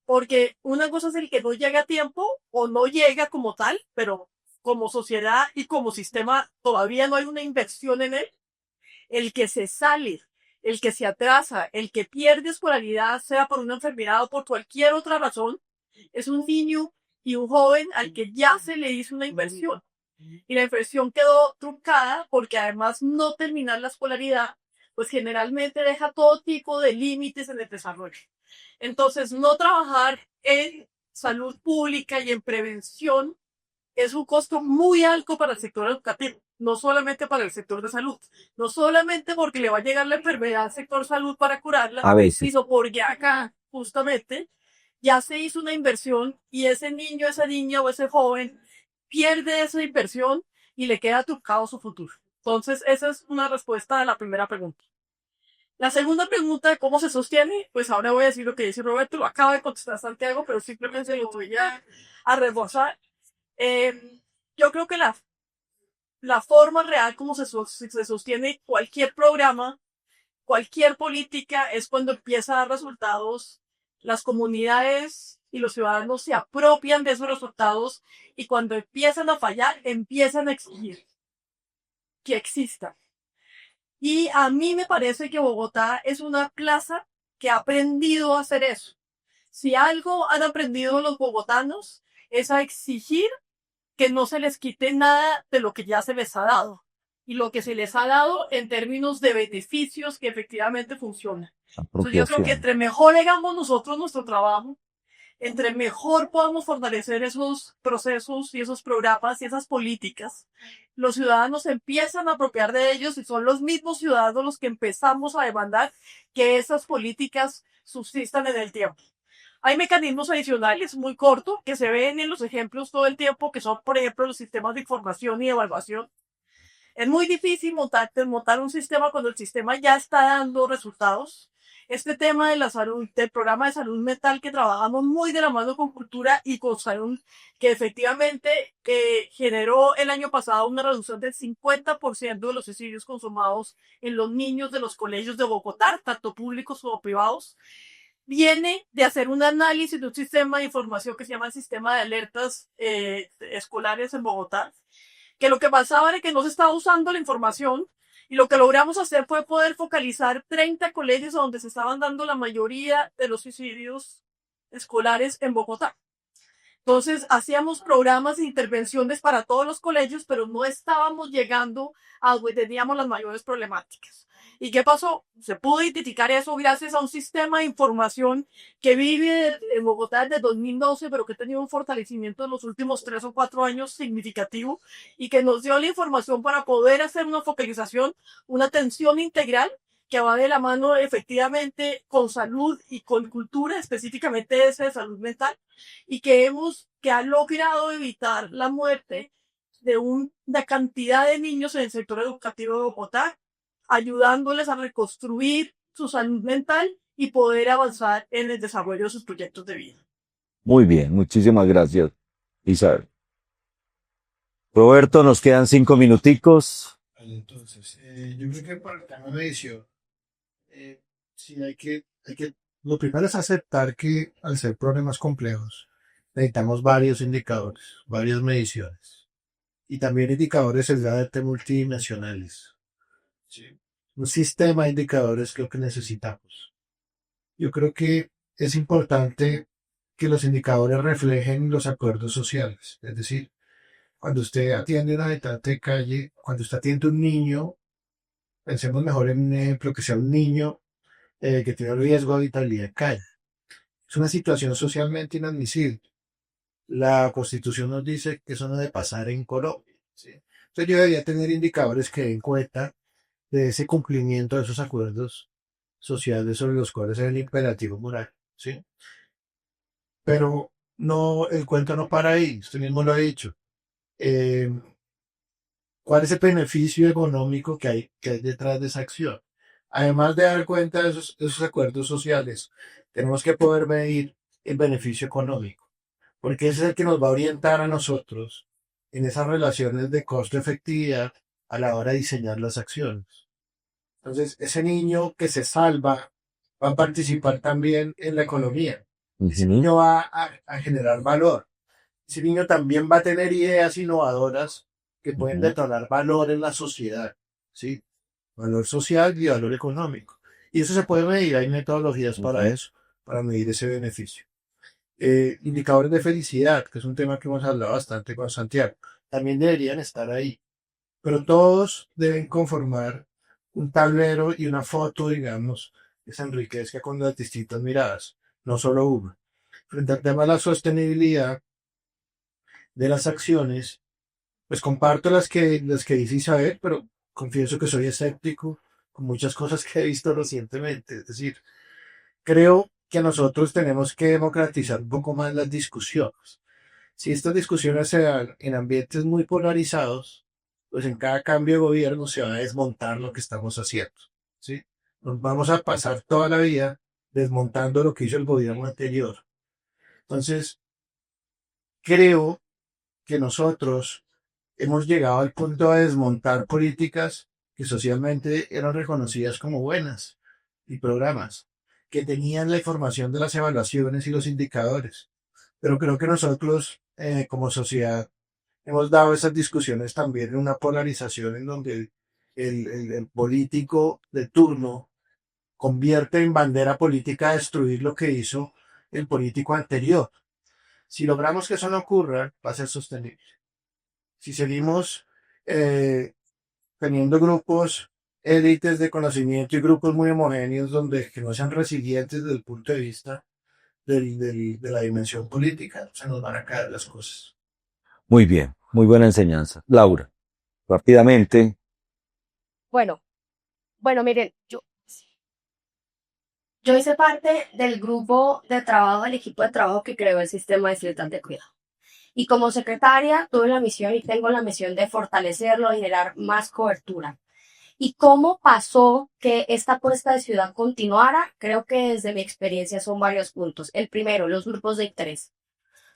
porque una cosa es el que no llega a tiempo o no llega como tal, pero como sociedad y como sistema todavía no hay una inversión en él. El que se sale, el que se atrasa, el que pierde escolaridad, sea por una enfermedad o por cualquier otra razón, es un niño y un joven al que ya se le hizo una inversión. Y la inversión quedó truncada porque además no terminar la escolaridad, pues generalmente deja todo tipo de límites en el desarrollo. Entonces, no trabajar en salud pública y en prevención es un costo muy alto para el sector educativo, no solamente para el sector de salud, no solamente porque le va a llegar la enfermedad al sector salud para curarla, A veces. sino porque acá, justamente, ya se hizo una inversión y ese niño, esa niña o ese joven pierde esa inversión y le queda truncado su futuro. Entonces, esa es una respuesta a la primera pregunta. La segunda pregunta de cómo se sostiene, pues ahora voy a decir lo que dice Roberto, lo acaba de contestar Santiago, pero simplemente lo voy a reforzar. Yo creo que la forma real como se sostiene cualquier programa, cualquier política, es cuando empieza a dar resultados, las comunidades y los ciudadanos se apropian de esos resultados y cuando empiezan a fallar, empiezan a exigir que exista. Y a mí me parece que Bogotá es una plaza que ha aprendido a hacer eso. Si algo han aprendido los bogotanos es a exigir que no se les quite nada de lo que ya se les ha dado. Y lo que se les ha dado en términos de beneficios que efectivamente funcionan. Entonces yo creo que entre mejor hagamos nosotros nuestro trabajo, entre mejor podamos fortalecer esos procesos y esos programas y esas políticas, los ciudadanos empiezan a apropiar de ellos y son los mismos ciudadanos los que empezamos a demandar que esas políticas subsistan en el tiempo. Hay mecanismos adicionales muy cortos que se ven en los ejemplos todo el tiempo, que son, por ejemplo, los sistemas de información y evaluación. Es muy difícil montar un sistema cuando el sistema ya está dando resultados. Este tema de la salud, del programa de salud mental que trabajamos muy de la mano con cultura y con salud, que efectivamente generó el año pasado una reducción del 50% de los suicidios consumados en los niños de los colegios de Bogotá, tanto públicos como privados, viene de hacer un análisis de un sistema de información que se llama el sistema de alertas escolares en Bogotá, que lo que pasaba era que no se estaba usando la información y lo que logramos hacer fue poder focalizar 30 colegios donde se estaban dando la mayoría de los suicidios escolares en Bogotá. Entonces hacíamos programas de intervenciones para todos los colegios, pero no estábamos llegando a donde teníamos las mayores problemáticas. ¿Y qué pasó? Se pudo identificar eso gracias a un sistema de información que vive en Bogotá desde 2012, pero que ha tenido un fortalecimiento en los últimos 3 o 4 años significativo y que nos dio la información para poder hacer una focalización, una atención integral que va de la mano efectivamente con salud y con cultura, específicamente esa de salud mental, y que ha logrado evitar la muerte de una cantidad de niños en el sector educativo de Bogotá, ayudándoles a reconstruir su salud mental y poder avanzar en el desarrollo de sus proyectos de vida. Muy bien, muchísimas gracias, Isabel. Roberto, nos quedan 5 minuticos. Entonces, yo creo que para el tema de medición, sí lo primero es aceptar que al ser problemas complejos, necesitamos varios indicadores, varias mediciones. y también indicadores sesgadamente multinacionales. ¿Sí? Un sistema de indicadores es lo que necesitamos. Yo creo que es importante que los indicadores reflejen los acuerdos sociales. Es decir, cuando usted atiende a un habitante de calle, cuando usted atiende a un niño, pensemos mejor en un ejemplo que sea un niño que tiene riesgo de habitabilidad de calle. Es una situación socialmente inadmisible. La Constitución nos dice que eso no debe pasar en Colombia. ¿Sí? Entonces yo debería tener indicadores que den cuenta de ese cumplimiento de esos acuerdos sociales sobre los cuales es el imperativo moral. ¿Sí? Pero no, el cuento no para ahí, usted mismo lo ha dicho. Eh, ¿Cuál es el beneficio económico que hay detrás de esa acción? Además de dar cuenta de esos acuerdos sociales, tenemos que poder medir el beneficio económico, porque ese es el que nos va a orientar a nosotros en esas relaciones de costo-efectividad a la hora de diseñar las acciones. Entonces, ese niño que se salva va a participar también en la economía. Ese niño va a generar valor. Ese niño también va a tener ideas innovadoras que pueden detonar valor en la sociedad, ¿sí? Valor social y valor económico. Y eso se puede medir, hay metodologías para eso, para medir ese beneficio. Indicadores de felicidad, que es un tema que hemos hablado bastante con Santiago, también deberían estar ahí. Pero todos deben conformar un tablero y una foto, digamos, que se enriquezca con las distintas miradas, no solo una. Frente al tema de la sostenibilidad de las acciones, pues comparto las que dice Isabel, pero confieso que soy escéptico con muchas cosas que he visto recientemente. Es decir, creo que nosotros tenemos que democratizar un poco más las discusiones. Si estas discusiones se dan en ambientes muy polarizados, pues en cada cambio de gobierno se va a desmontar lo que estamos haciendo, ¿sí? Nos vamos a pasar toda la vida desmontando lo que hizo el gobierno anterior. Entonces, creo que nosotros hemos llegado al punto de desmontar políticas que socialmente eran reconocidas como buenas y programas que tenían la información de las evaluaciones y los indicadores. Pero creo que nosotros, como sociedad, hemos dado esas discusiones también en una polarización en donde el político de turno convierte en bandera política destruir lo que hizo el político anterior. Si logramos que eso no ocurra, va a ser sostenible. Si seguimos teniendo grupos élites de conocimiento y grupos muy homogéneos donde que no sean resilientes desde el punto de vista de la dimensión política, se nos van a caer las cosas. Muy bien, muy buena enseñanza. Laura, rápidamente. Bueno, miren, yo hice parte del grupo de trabajo, del equipo de trabajo que creó el sistema distrital de cuidado. Y como secretaria tuve la misión y tengo la misión de fortalecerlo, generar más cobertura. ¿Y cómo pasó que esta apuesta de ciudad continuara? Creo que desde mi experiencia son varios puntos. El primero, los grupos de interés,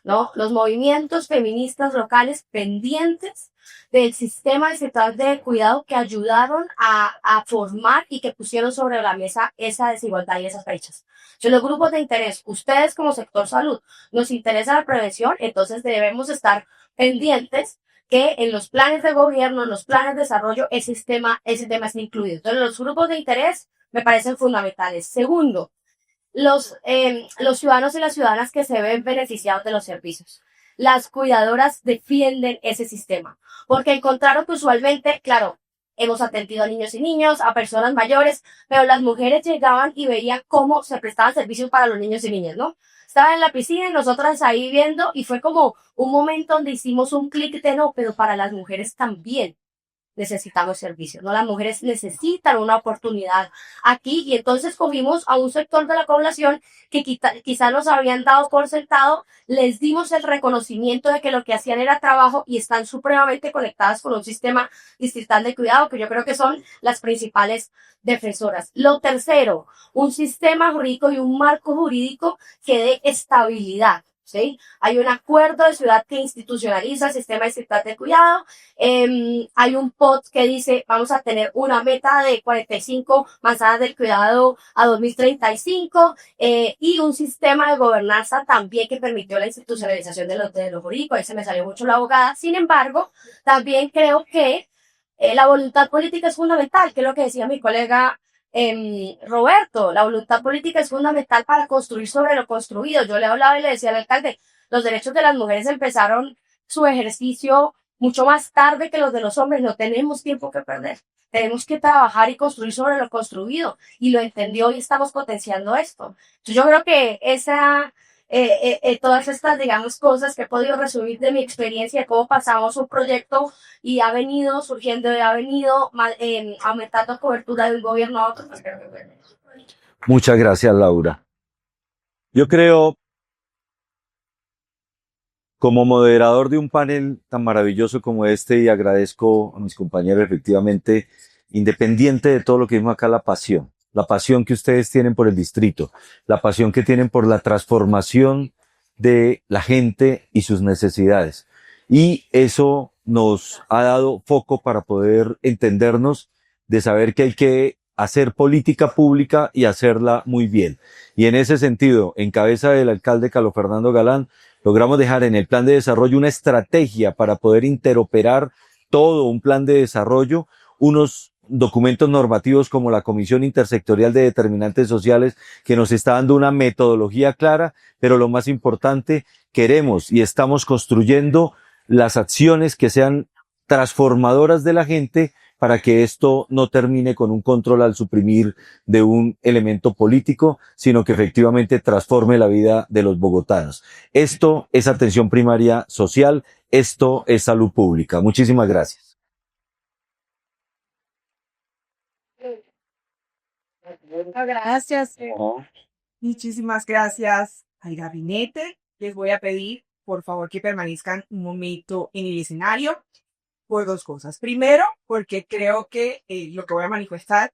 ¿no? Los movimientos feministas locales pendientes del sistema estatal de cuidado que ayudaron a formar y que pusieron sobre la mesa esa desigualdad y esas brechas. Si los grupos de interés, ustedes como sector salud, nos interesa la prevención, entonces debemos estar pendientes que en los planes de gobierno, en los planes de desarrollo, ese tema esté incluido. Entonces, los grupos de interés me parecen fundamentales. Segundo, los ciudadanos y las ciudadanas que se ven beneficiados de los servicios. Las cuidadoras defienden ese sistema, porque encontraron que usualmente, claro, hemos atendido a niños y niños, a personas mayores, pero las mujeres llegaban y veían cómo se prestaban servicios para los niños y niñas, ¿no? Estaban en la piscina y nosotras ahí viendo y fue como un momento donde hicimos un clic de no, pero para las mujeres también necesitamos servicios, ¿no? Las mujeres necesitan una oportunidad aquí y entonces cogimos a un sector de la población que quizá nos habían dado por sentado, les dimos el reconocimiento de que lo que hacían era trabajo y están supremamente conectadas con un sistema distrital de cuidado que yo creo que son las principales defensoras. Lo tercero, un sistema jurídico y un marco jurídico que dé estabilidad. ¿sí? Hay un acuerdo de ciudad que institucionaliza el sistema distrital de cuidado. Hay un POT que dice vamos a tener una meta de 45 manzanas del cuidado a 2035 y un sistema de gobernanza también que permitió la institucionalización de los jurídicos. Ahí se me salió mucho la abogada. Sin embargo, también creo que la voluntad política es fundamental, que es lo que decía mi colega Roberto. La voluntad política es fundamental para construir sobre lo construido. Yo le hablaba y le decía al alcalde, los derechos de las mujeres empezaron su ejercicio mucho más tarde que los de los hombres. No tenemos tiempo que perder. Tenemos que trabajar y construir sobre lo construido. Y lo entendió y estamos potenciando esto. Entonces, yo creo que todas estas, digamos, cosas que he podido resumir de mi experiencia, de cómo pasamos un proyecto y ha venido surgiendo y ha venido aumentando cobertura de un gobierno a otro. Pues creo que bueno. Muchas gracias, Laura. Yo creo, como moderador de un panel tan maravilloso como este, y agradezco a mis compañeros, efectivamente, independiente de todo lo que vimos acá, la pasión que ustedes tienen por el distrito, la pasión que tienen por la transformación de la gente y sus necesidades. Y eso nos ha dado foco para poder entendernos de saber que hay que hacer política pública y hacerla muy bien. Y en ese sentido, en cabeza del alcalde Carlos Fernando Galán, logramos dejar en el plan de desarrollo una estrategia para poder interoperar todo un plan de desarrollo, unos documentos normativos como la Comisión Intersectorial de Determinantes Sociales, que nos está dando una metodología clara, pero lo más importante, queremos y estamos construyendo las acciones que sean transformadoras de la gente para que esto no termine con un control al suprimir de un elemento político, sino que efectivamente transforme la vida de los bogotanos. Esto es atención primaria social, esto es salud pública. Muchísimas gracias. Gracias. Muchísimas gracias al gabinete. Les voy a pedir, por favor, que permanezcan un momento en el escenario por dos cosas. Primero, porque creo que lo que voy a manifestar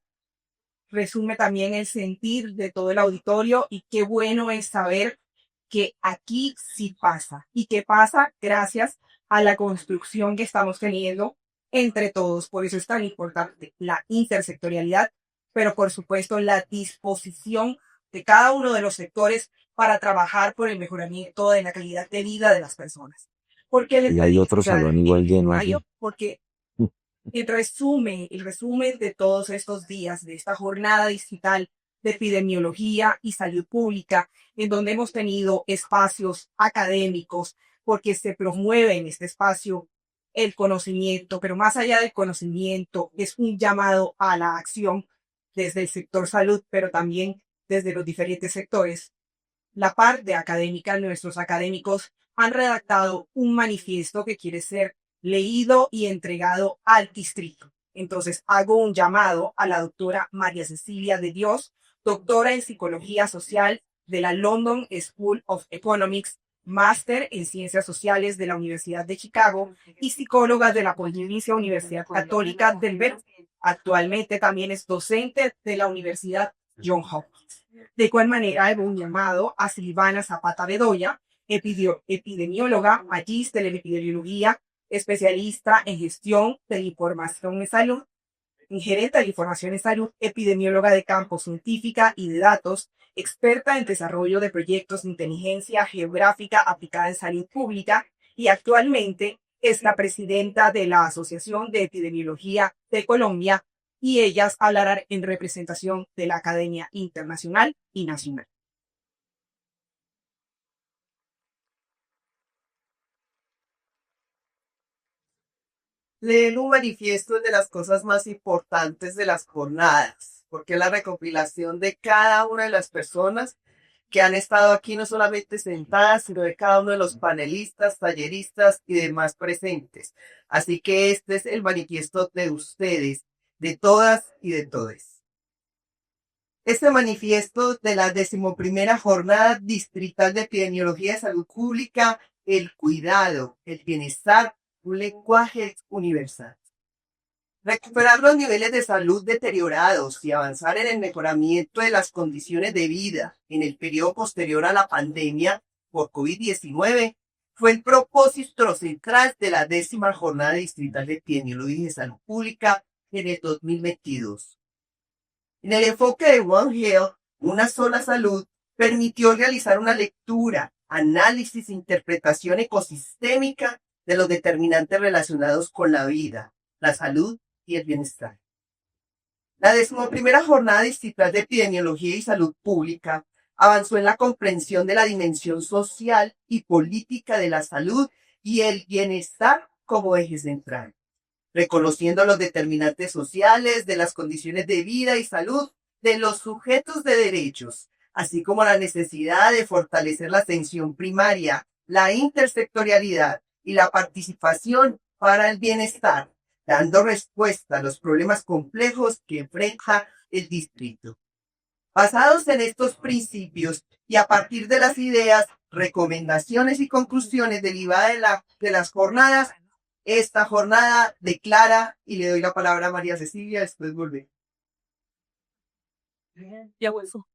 resume también el sentir de todo el auditorio y qué bueno es saber que aquí sí pasa y que pasa gracias a la construcción que estamos teniendo entre todos. Por eso es tan importante la intersectorialidad, pero por supuesto la disposición de cada uno de los sectores para trabajar por el mejoramiento de la calidad de vida de las personas. Porque Y hay otro salón igual lleno allí. Porque el resumen de todos estos días, de esta jornada digital de epidemiología y salud pública, en donde hemos tenido espacios académicos, porque se promueve en este espacio el conocimiento, pero más allá del conocimiento, es un llamado a la acción desde el sector salud, pero también desde los diferentes sectores. La parte académica, nuestros académicos han redactado un manifiesto que quiere ser leído y entregado al distrito. Entonces hago un llamado a la doctora María Cecilia de Dios, doctora en Psicología Social de la London School of Economics, máster en Ciencias Sociales de la Universidad de Chicago y psicóloga de la Pontificia Universidad Católica del Perú. Actualmente también es docente de la Universidad Johns Hopkins. De igual manera, hago un llamado a Silvana Zapata Bedoya, epidemióloga, magíster en epidemiología, especialista en gestión de la información en salud, gerente de información en salud, epidemióloga de campo científica y de datos, experta en desarrollo de proyectos de inteligencia geográfica aplicada en salud pública y actualmente es la presidenta de la Asociación de Epidemiología de Colombia y ellas hablarán en representación de la Academia Internacional y Nacional. Leer un manifiesto es de las cosas más importantes de las jornadas, porque es la recopilación de cada una de las personas que han estado aquí, no solamente sentadas, sino de cada uno de los panelistas, talleristas y demás presentes. Así que este es el manifiesto de ustedes, de todas y de todes. Este manifiesto de la 11ª Jornada Distrital de Epidemiología de Salud Pública, el cuidado, el bienestar, un lenguaje universal. Recuperar los niveles de salud deteriorados y avanzar en el mejoramiento de las condiciones de vida en el periodo posterior a la pandemia por COVID-19 fue el propósito central de la 10ª Jornada Distrital de Epidemiología y Salud Pública en el 2022. En el enfoque de One Health, una sola salud, permitió realizar una lectura, análisis e interpretación ecosistémica de los determinantes relacionados con la vida, la salud y el bienestar. La 11ª Jornada Distrital de Epidemiología y Salud Pública avanzó en la comprensión de la dimensión social y política de la salud y el bienestar como eje central, reconociendo los determinantes sociales de las condiciones de vida y salud de los sujetos de derechos, así como la necesidad de fortalecer la atención primaria, la intersectorialidad y la participación para el bienestar, dando respuesta a los problemas complejos que enfrenta el distrito. Basados en estos principios y a partir de las ideas, recomendaciones y conclusiones derivadas de las jornadas, esta jornada declara, y le doy la palabra a María Cecilia, después volver. Ya vuelvo.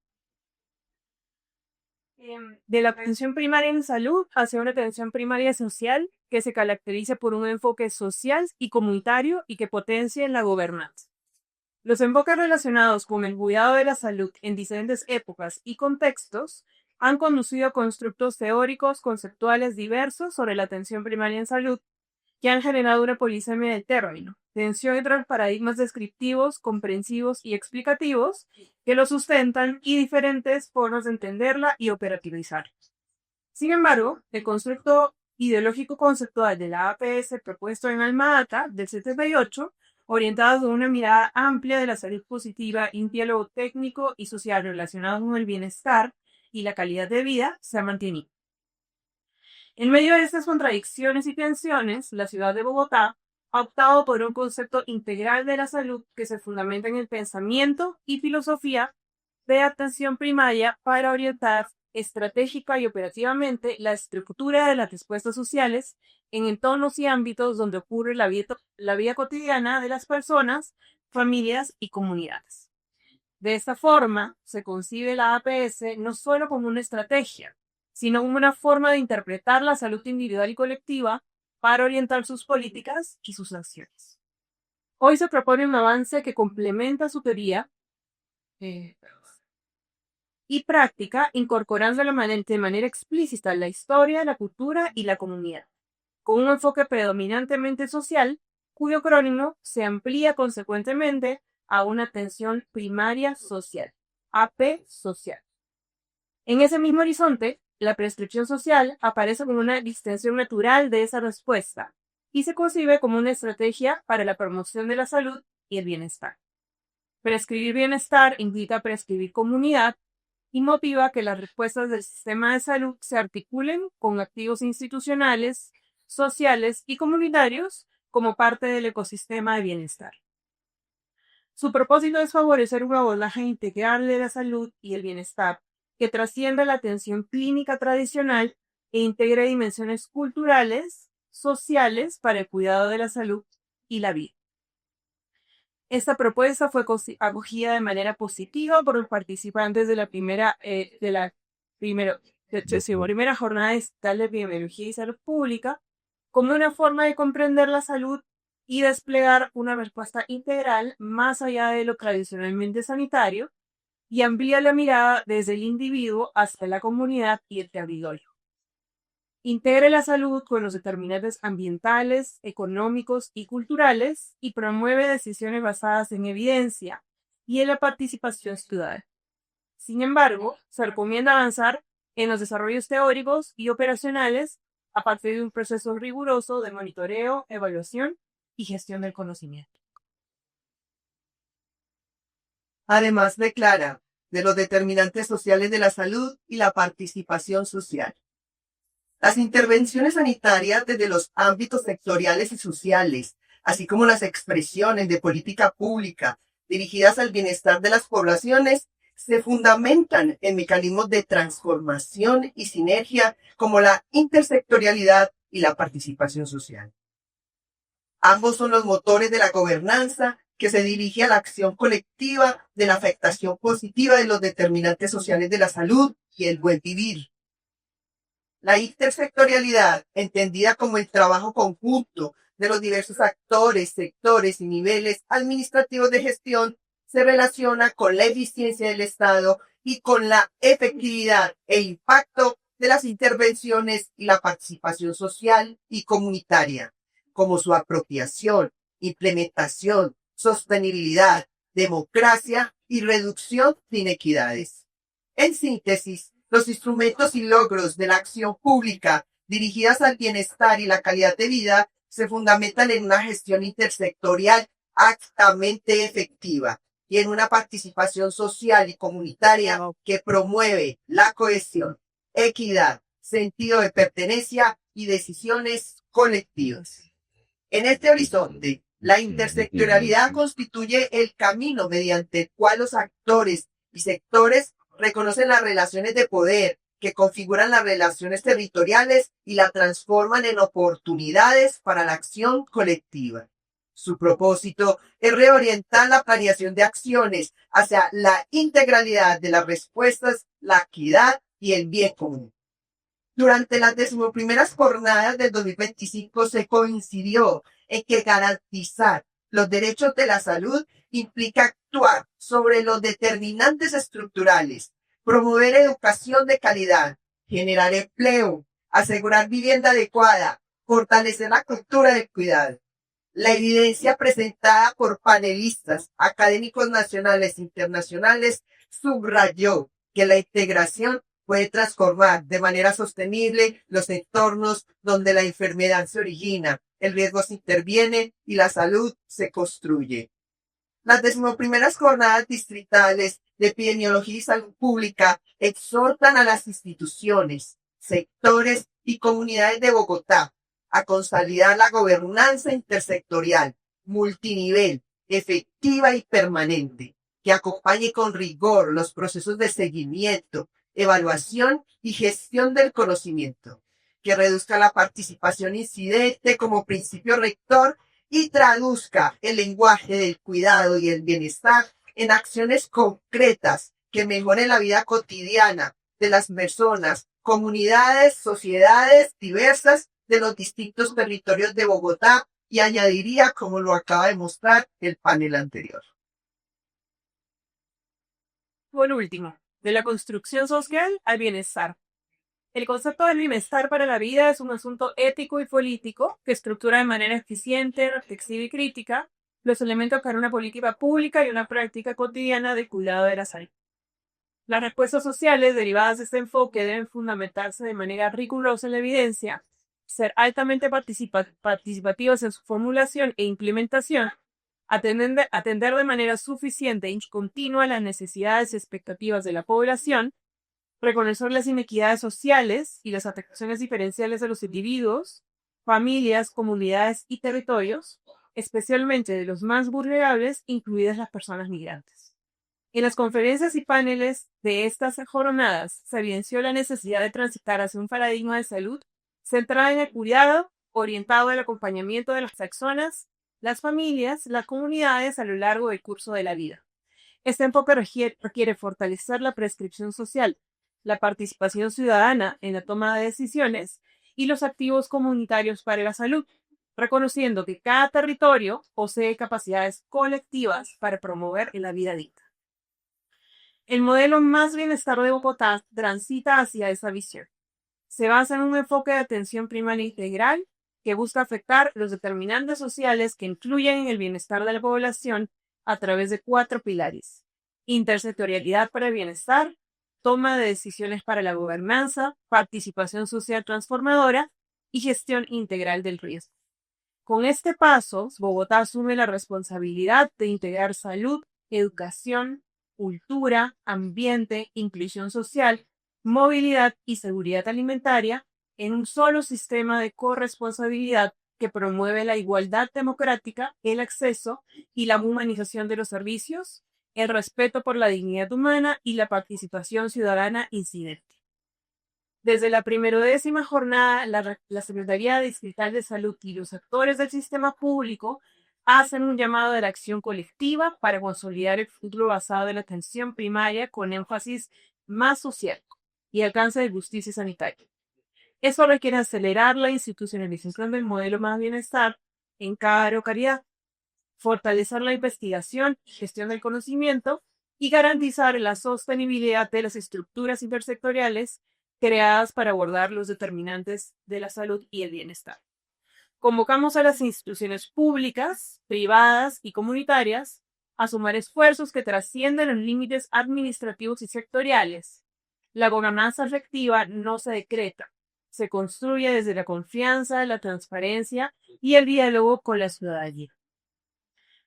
De la atención primaria en salud hacia una atención primaria social que se caracterice por un enfoque social y comunitario y que potencie la gobernanza. Los enfoques relacionados con el cuidado de la salud en diferentes épocas y contextos han conducido a constructos teóricos conceptuales diversos sobre la atención primaria en salud que han generado una polisemia del término, tensión entre los paradigmas descriptivos, comprensivos y explicativos que lo sustentan y diferentes formas de entenderla y operativizarla. Sin embargo, el constructo ideológico conceptual de la APS propuesto en Alma Ata del 78, orientado a una mirada amplia de la salud positiva y un diálogo técnico y social relacionado con el bienestar y la calidad de vida, se ha mantenido. En medio de estas contradicciones y tensiones, la ciudad de Bogotá ha optado por un concepto integral de la salud que se fundamenta en el pensamiento y filosofía de atención primaria para orientar estratégica y operativamente la estructura de las respuestas sociales en entornos y ámbitos donde ocurre la vida cotidiana de las personas, familias y comunidades. De esta forma, se concibe la APS no solo como una estrategia, sino como una forma de interpretar la salud individual y colectiva para orientar sus políticas y sus acciones. Hoy se propone un avance que complementa su teoría y práctica, incorporando de manera explícita la historia, la cultura y la comunidad, con un enfoque predominantemente social, cuyo acrónimo se amplía consecuentemente a una atención primaria social, AP social. En ese mismo horizonte, la prescripción social aparece como una extensión natural de esa respuesta y se concibe como una estrategia para la promoción de la salud y el bienestar. Prescribir bienestar implica prescribir comunidad y motiva que las respuestas del sistema de salud se articulen con activos institucionales, sociales y comunitarios como parte del ecosistema de bienestar. Su propósito es favorecer un abordaje integral de la salud y el bienestar que trascienda la atención clínica tradicional e integre dimensiones culturales, sociales para el cuidado de la salud y la vida. Esta propuesta fue acogida de manera positiva por los participantes de la primera jornada distrital de epidemiología y salud pública como una forma de comprender la salud y desplegar una respuesta integral más allá de lo tradicionalmente sanitario y amplía la mirada desde el individuo hasta la comunidad y el territorio. Integre la salud con los determinantes ambientales, económicos y culturales y promueve decisiones basadas en evidencia y en la participación ciudadana. Sin embargo, se recomienda avanzar en los desarrollos teóricos y operacionales a partir de un proceso riguroso de monitoreo, evaluación y gestión del conocimiento. Además, declara de los determinantes sociales de la salud y la participación social. Las intervenciones sanitarias desde los ámbitos sectoriales y sociales, así como las expresiones de política pública dirigidas al bienestar de las poblaciones, se fundamentan en mecanismos de transformación y sinergia como la intersectorialidad y la participación social. Ambos son los motores de la gobernanza que se dirige a la acción colectiva de la afectación positiva de los determinantes sociales de la salud y el buen vivir. La intersectorialidad, entendida como el trabajo conjunto de los diversos actores, sectores y niveles administrativos de gestión, se relaciona con la eficiencia del Estado y con la efectividad e impacto de las intervenciones y la participación social y comunitaria, como su apropiación, implementación, sostenibilidad, democracia y reducción de inequidades. En síntesis, los instrumentos y logros de la acción pública dirigidas al bienestar y la calidad de vida se fundamentan en una gestión intersectorial altamente efectiva y en una participación social y comunitaria que promueve la cohesión, equidad, sentido de pertenencia y decisiones colectivas. En este horizonte, la intersectorialidad constituye el camino mediante el cual los actores y sectores reconocen las relaciones de poder que configuran las relaciones territoriales y la transforman en oportunidades para la acción colectiva. Su propósito es reorientar la planeación de acciones hacia la integralidad de las respuestas, la equidad y el bien común. Durante las 11º jornadas del 2025 se coincidió en que garantizar los derechos de la salud implica actuar sobre los determinantes estructurales, promover educación de calidad, generar empleo, asegurar vivienda adecuada, fortalecer la cultura del cuidado. La evidencia presentada por panelistas, académicos nacionales e internacionales subrayó que la integración puede transformar de manera sostenible los entornos donde la enfermedad se origina, el riesgo se interviene y la salud se construye. Las 11º jornadas distritales de epidemiología y salud pública exhortan a las instituciones, sectores y comunidades de Bogotá a consolidar la gobernanza intersectorial, multinivel, efectiva y permanente, que acompañe con rigor los procesos de seguimiento, evaluación y gestión del conocimiento, que reduzca la participación incidente como principio rector y traduzca el lenguaje del cuidado y el bienestar en acciones concretas que mejoren la vida cotidiana de las personas, comunidades, sociedades diversas de los distintos territorios de Bogotá, y añadiría, como lo acaba de mostrar el panel anterior. Por último, de la construcción social al bienestar. El concepto del bienestar para la vida es un asunto ético y político que estructura de manera eficiente, reflexiva y crítica los elementos para una política pública y una práctica cotidiana de cuidado de la salud. Las respuestas sociales derivadas de este enfoque deben fundamentarse de manera rigurosa en la evidencia, ser altamente participativas en su formulación e implementación, atender de manera suficiente y continua las necesidades y expectativas de la población, reconocer las inequidades sociales y las afectaciones diferenciales de los individuos, familias, comunidades y territorios, especialmente de los más vulnerables, incluidas las personas migrantes. En las conferencias y paneles de estas jornadas se evidenció la necesidad de transitar hacia un paradigma de salud centrado en el cuidado, orientado al acompañamiento de las personas, las familias, las comunidades a lo largo del curso de la vida. Este enfoque requiere fortalecer la prescripción social, la participación ciudadana en la toma de decisiones y los activos comunitarios para la salud, reconociendo que cada territorio posee capacidades colectivas para promover la vida digna. El modelo Más Bienestar de Bogotá transita hacia esa visión. Se basa en un enfoque de atención primaria integral que busca afectar los determinantes sociales que influyen en el bienestar de la población a través de 4 pilares: intersectorialidad para el bienestar, toma de decisiones para la gobernanza, participación social transformadora y gestión integral del riesgo. Con este paso, Bogotá asume la responsabilidad de integrar salud, educación, cultura, ambiente, inclusión social, movilidad y seguridad alimentaria en un solo sistema de corresponsabilidad que promueve la igualdad democrática, el acceso y la humanización de los servicios, el respeto por la dignidad humana y la participación ciudadana incidente. Desde la 11ª jornada, la Secretaría Distrital de Salud y los actores del sistema público hacen un llamado de la acción colectiva para consolidar el futuro basado en la atención primaria con énfasis más social y alcance de justicia sanitaria. Eso requiere acelerar la institucionalización del modelo más bienestar en cada área o calidad, fortalecer la investigación y gestión del conocimiento y garantizar la sostenibilidad de las estructuras intersectoriales creadas para abordar los determinantes de la salud y el bienestar. Convocamos a las instituciones públicas, privadas y comunitarias a sumar esfuerzos que trascienden los límites administrativos y sectoriales. La gobernanza efectiva no se decreta, se construye desde la confianza, la transparencia y el diálogo con la ciudadanía.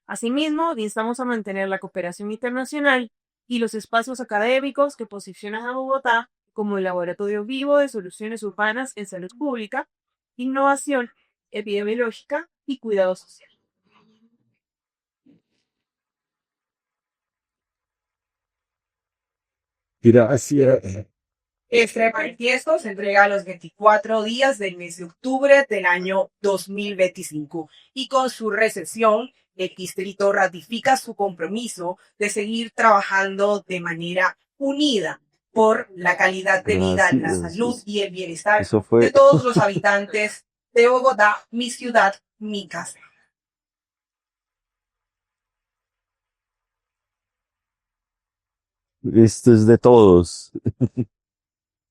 Asimismo, instamos a mantener la cooperación internacional y los espacios académicos que posicionan a Bogotá como el laboratorio vivo de soluciones urbanas en salud pública, innovación epidemiológica y cuidado social. Gracias. Este manifiesto se entrega a los 24 días del mes de octubre del año 2025 y con su recepción el distrito ratifica su compromiso de seguir trabajando de manera unida por la calidad de vida, la Gracias. salud y el bienestar Eso de fue, todos los habitantes de Bogotá, mi ciudad, mi casa. esto es de todos.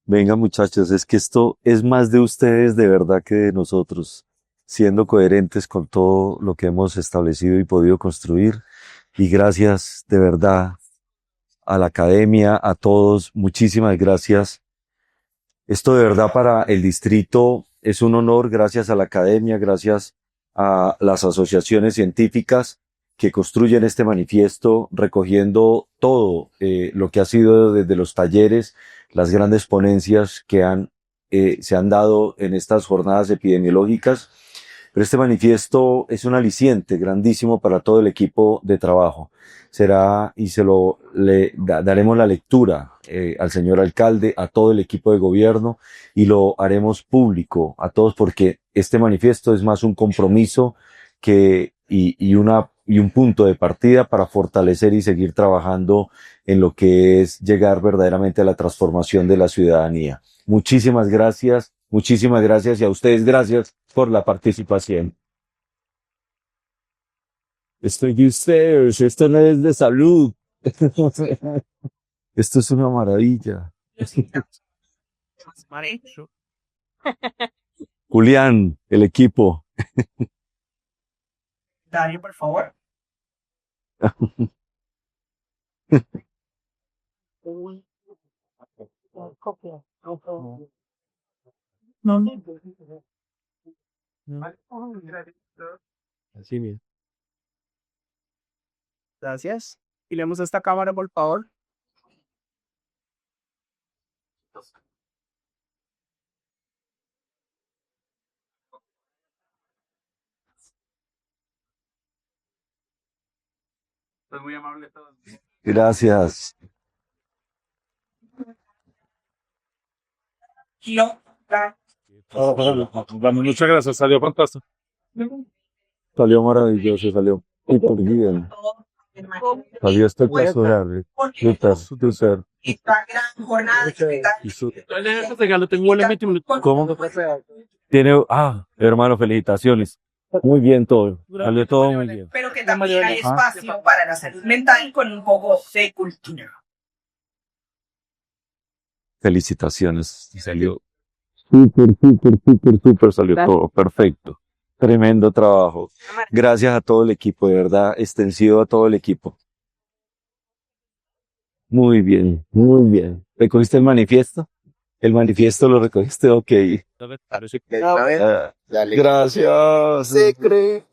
Venga, muchachos, es que esto es más de ustedes de verdad que de nosotros, siendo coherentes con todo lo que hemos establecido y podido construir. Y gracias de verdad a la academia, a todos, muchísimas gracias. Esto de verdad para el distrito es un honor, gracias a la academia, gracias a las asociaciones científicas que construyen este manifiesto, recogiendo todo lo que ha sido desde los talleres, las grandes ponencias que se han dado en estas jornadas epidemiológicas. Pero este manifiesto es un aliciente grandísimo para todo el equipo de trabajo. Será, y daremos la lectura al señor alcalde, a todo el equipo de gobierno, y lo haremos público a todos, porque este manifiesto es más un compromiso y un punto de partida para fortalecer y seguir trabajando en lo que es llegar verdaderamente a la transformación de la ciudadanía. Muchísimas gracias y a ustedes gracias por la participación. Estoy de ustedes, esto no es de salud. Esto es una maravilla. Julián, el equipo. Dario, por favor. Así bien. Gracias. Y leemos a esta cámara, por favor. Es muy amable todos. Gracias. Muchas gracias, salió fantástico. Salió maravilloso, salió súper bien. Salió espectacular. Súper. Esta gran jornada ¿Cómo? Tiene, hermano, felicitaciones. Muy bien todo. Salió todo muy bien. pero que también hay espacio para la salud mental con un poco de cultura. Felicitaciones. Salió súper, salió todo perfecto. Tremendo trabajo. Gracias a todo el equipo, de verdad, extensivo a todo el equipo. Muy bien, muy bien. ¿Recogiste el manifiesto? El manifiesto lo recogiste, ok. Gracias. Se cree.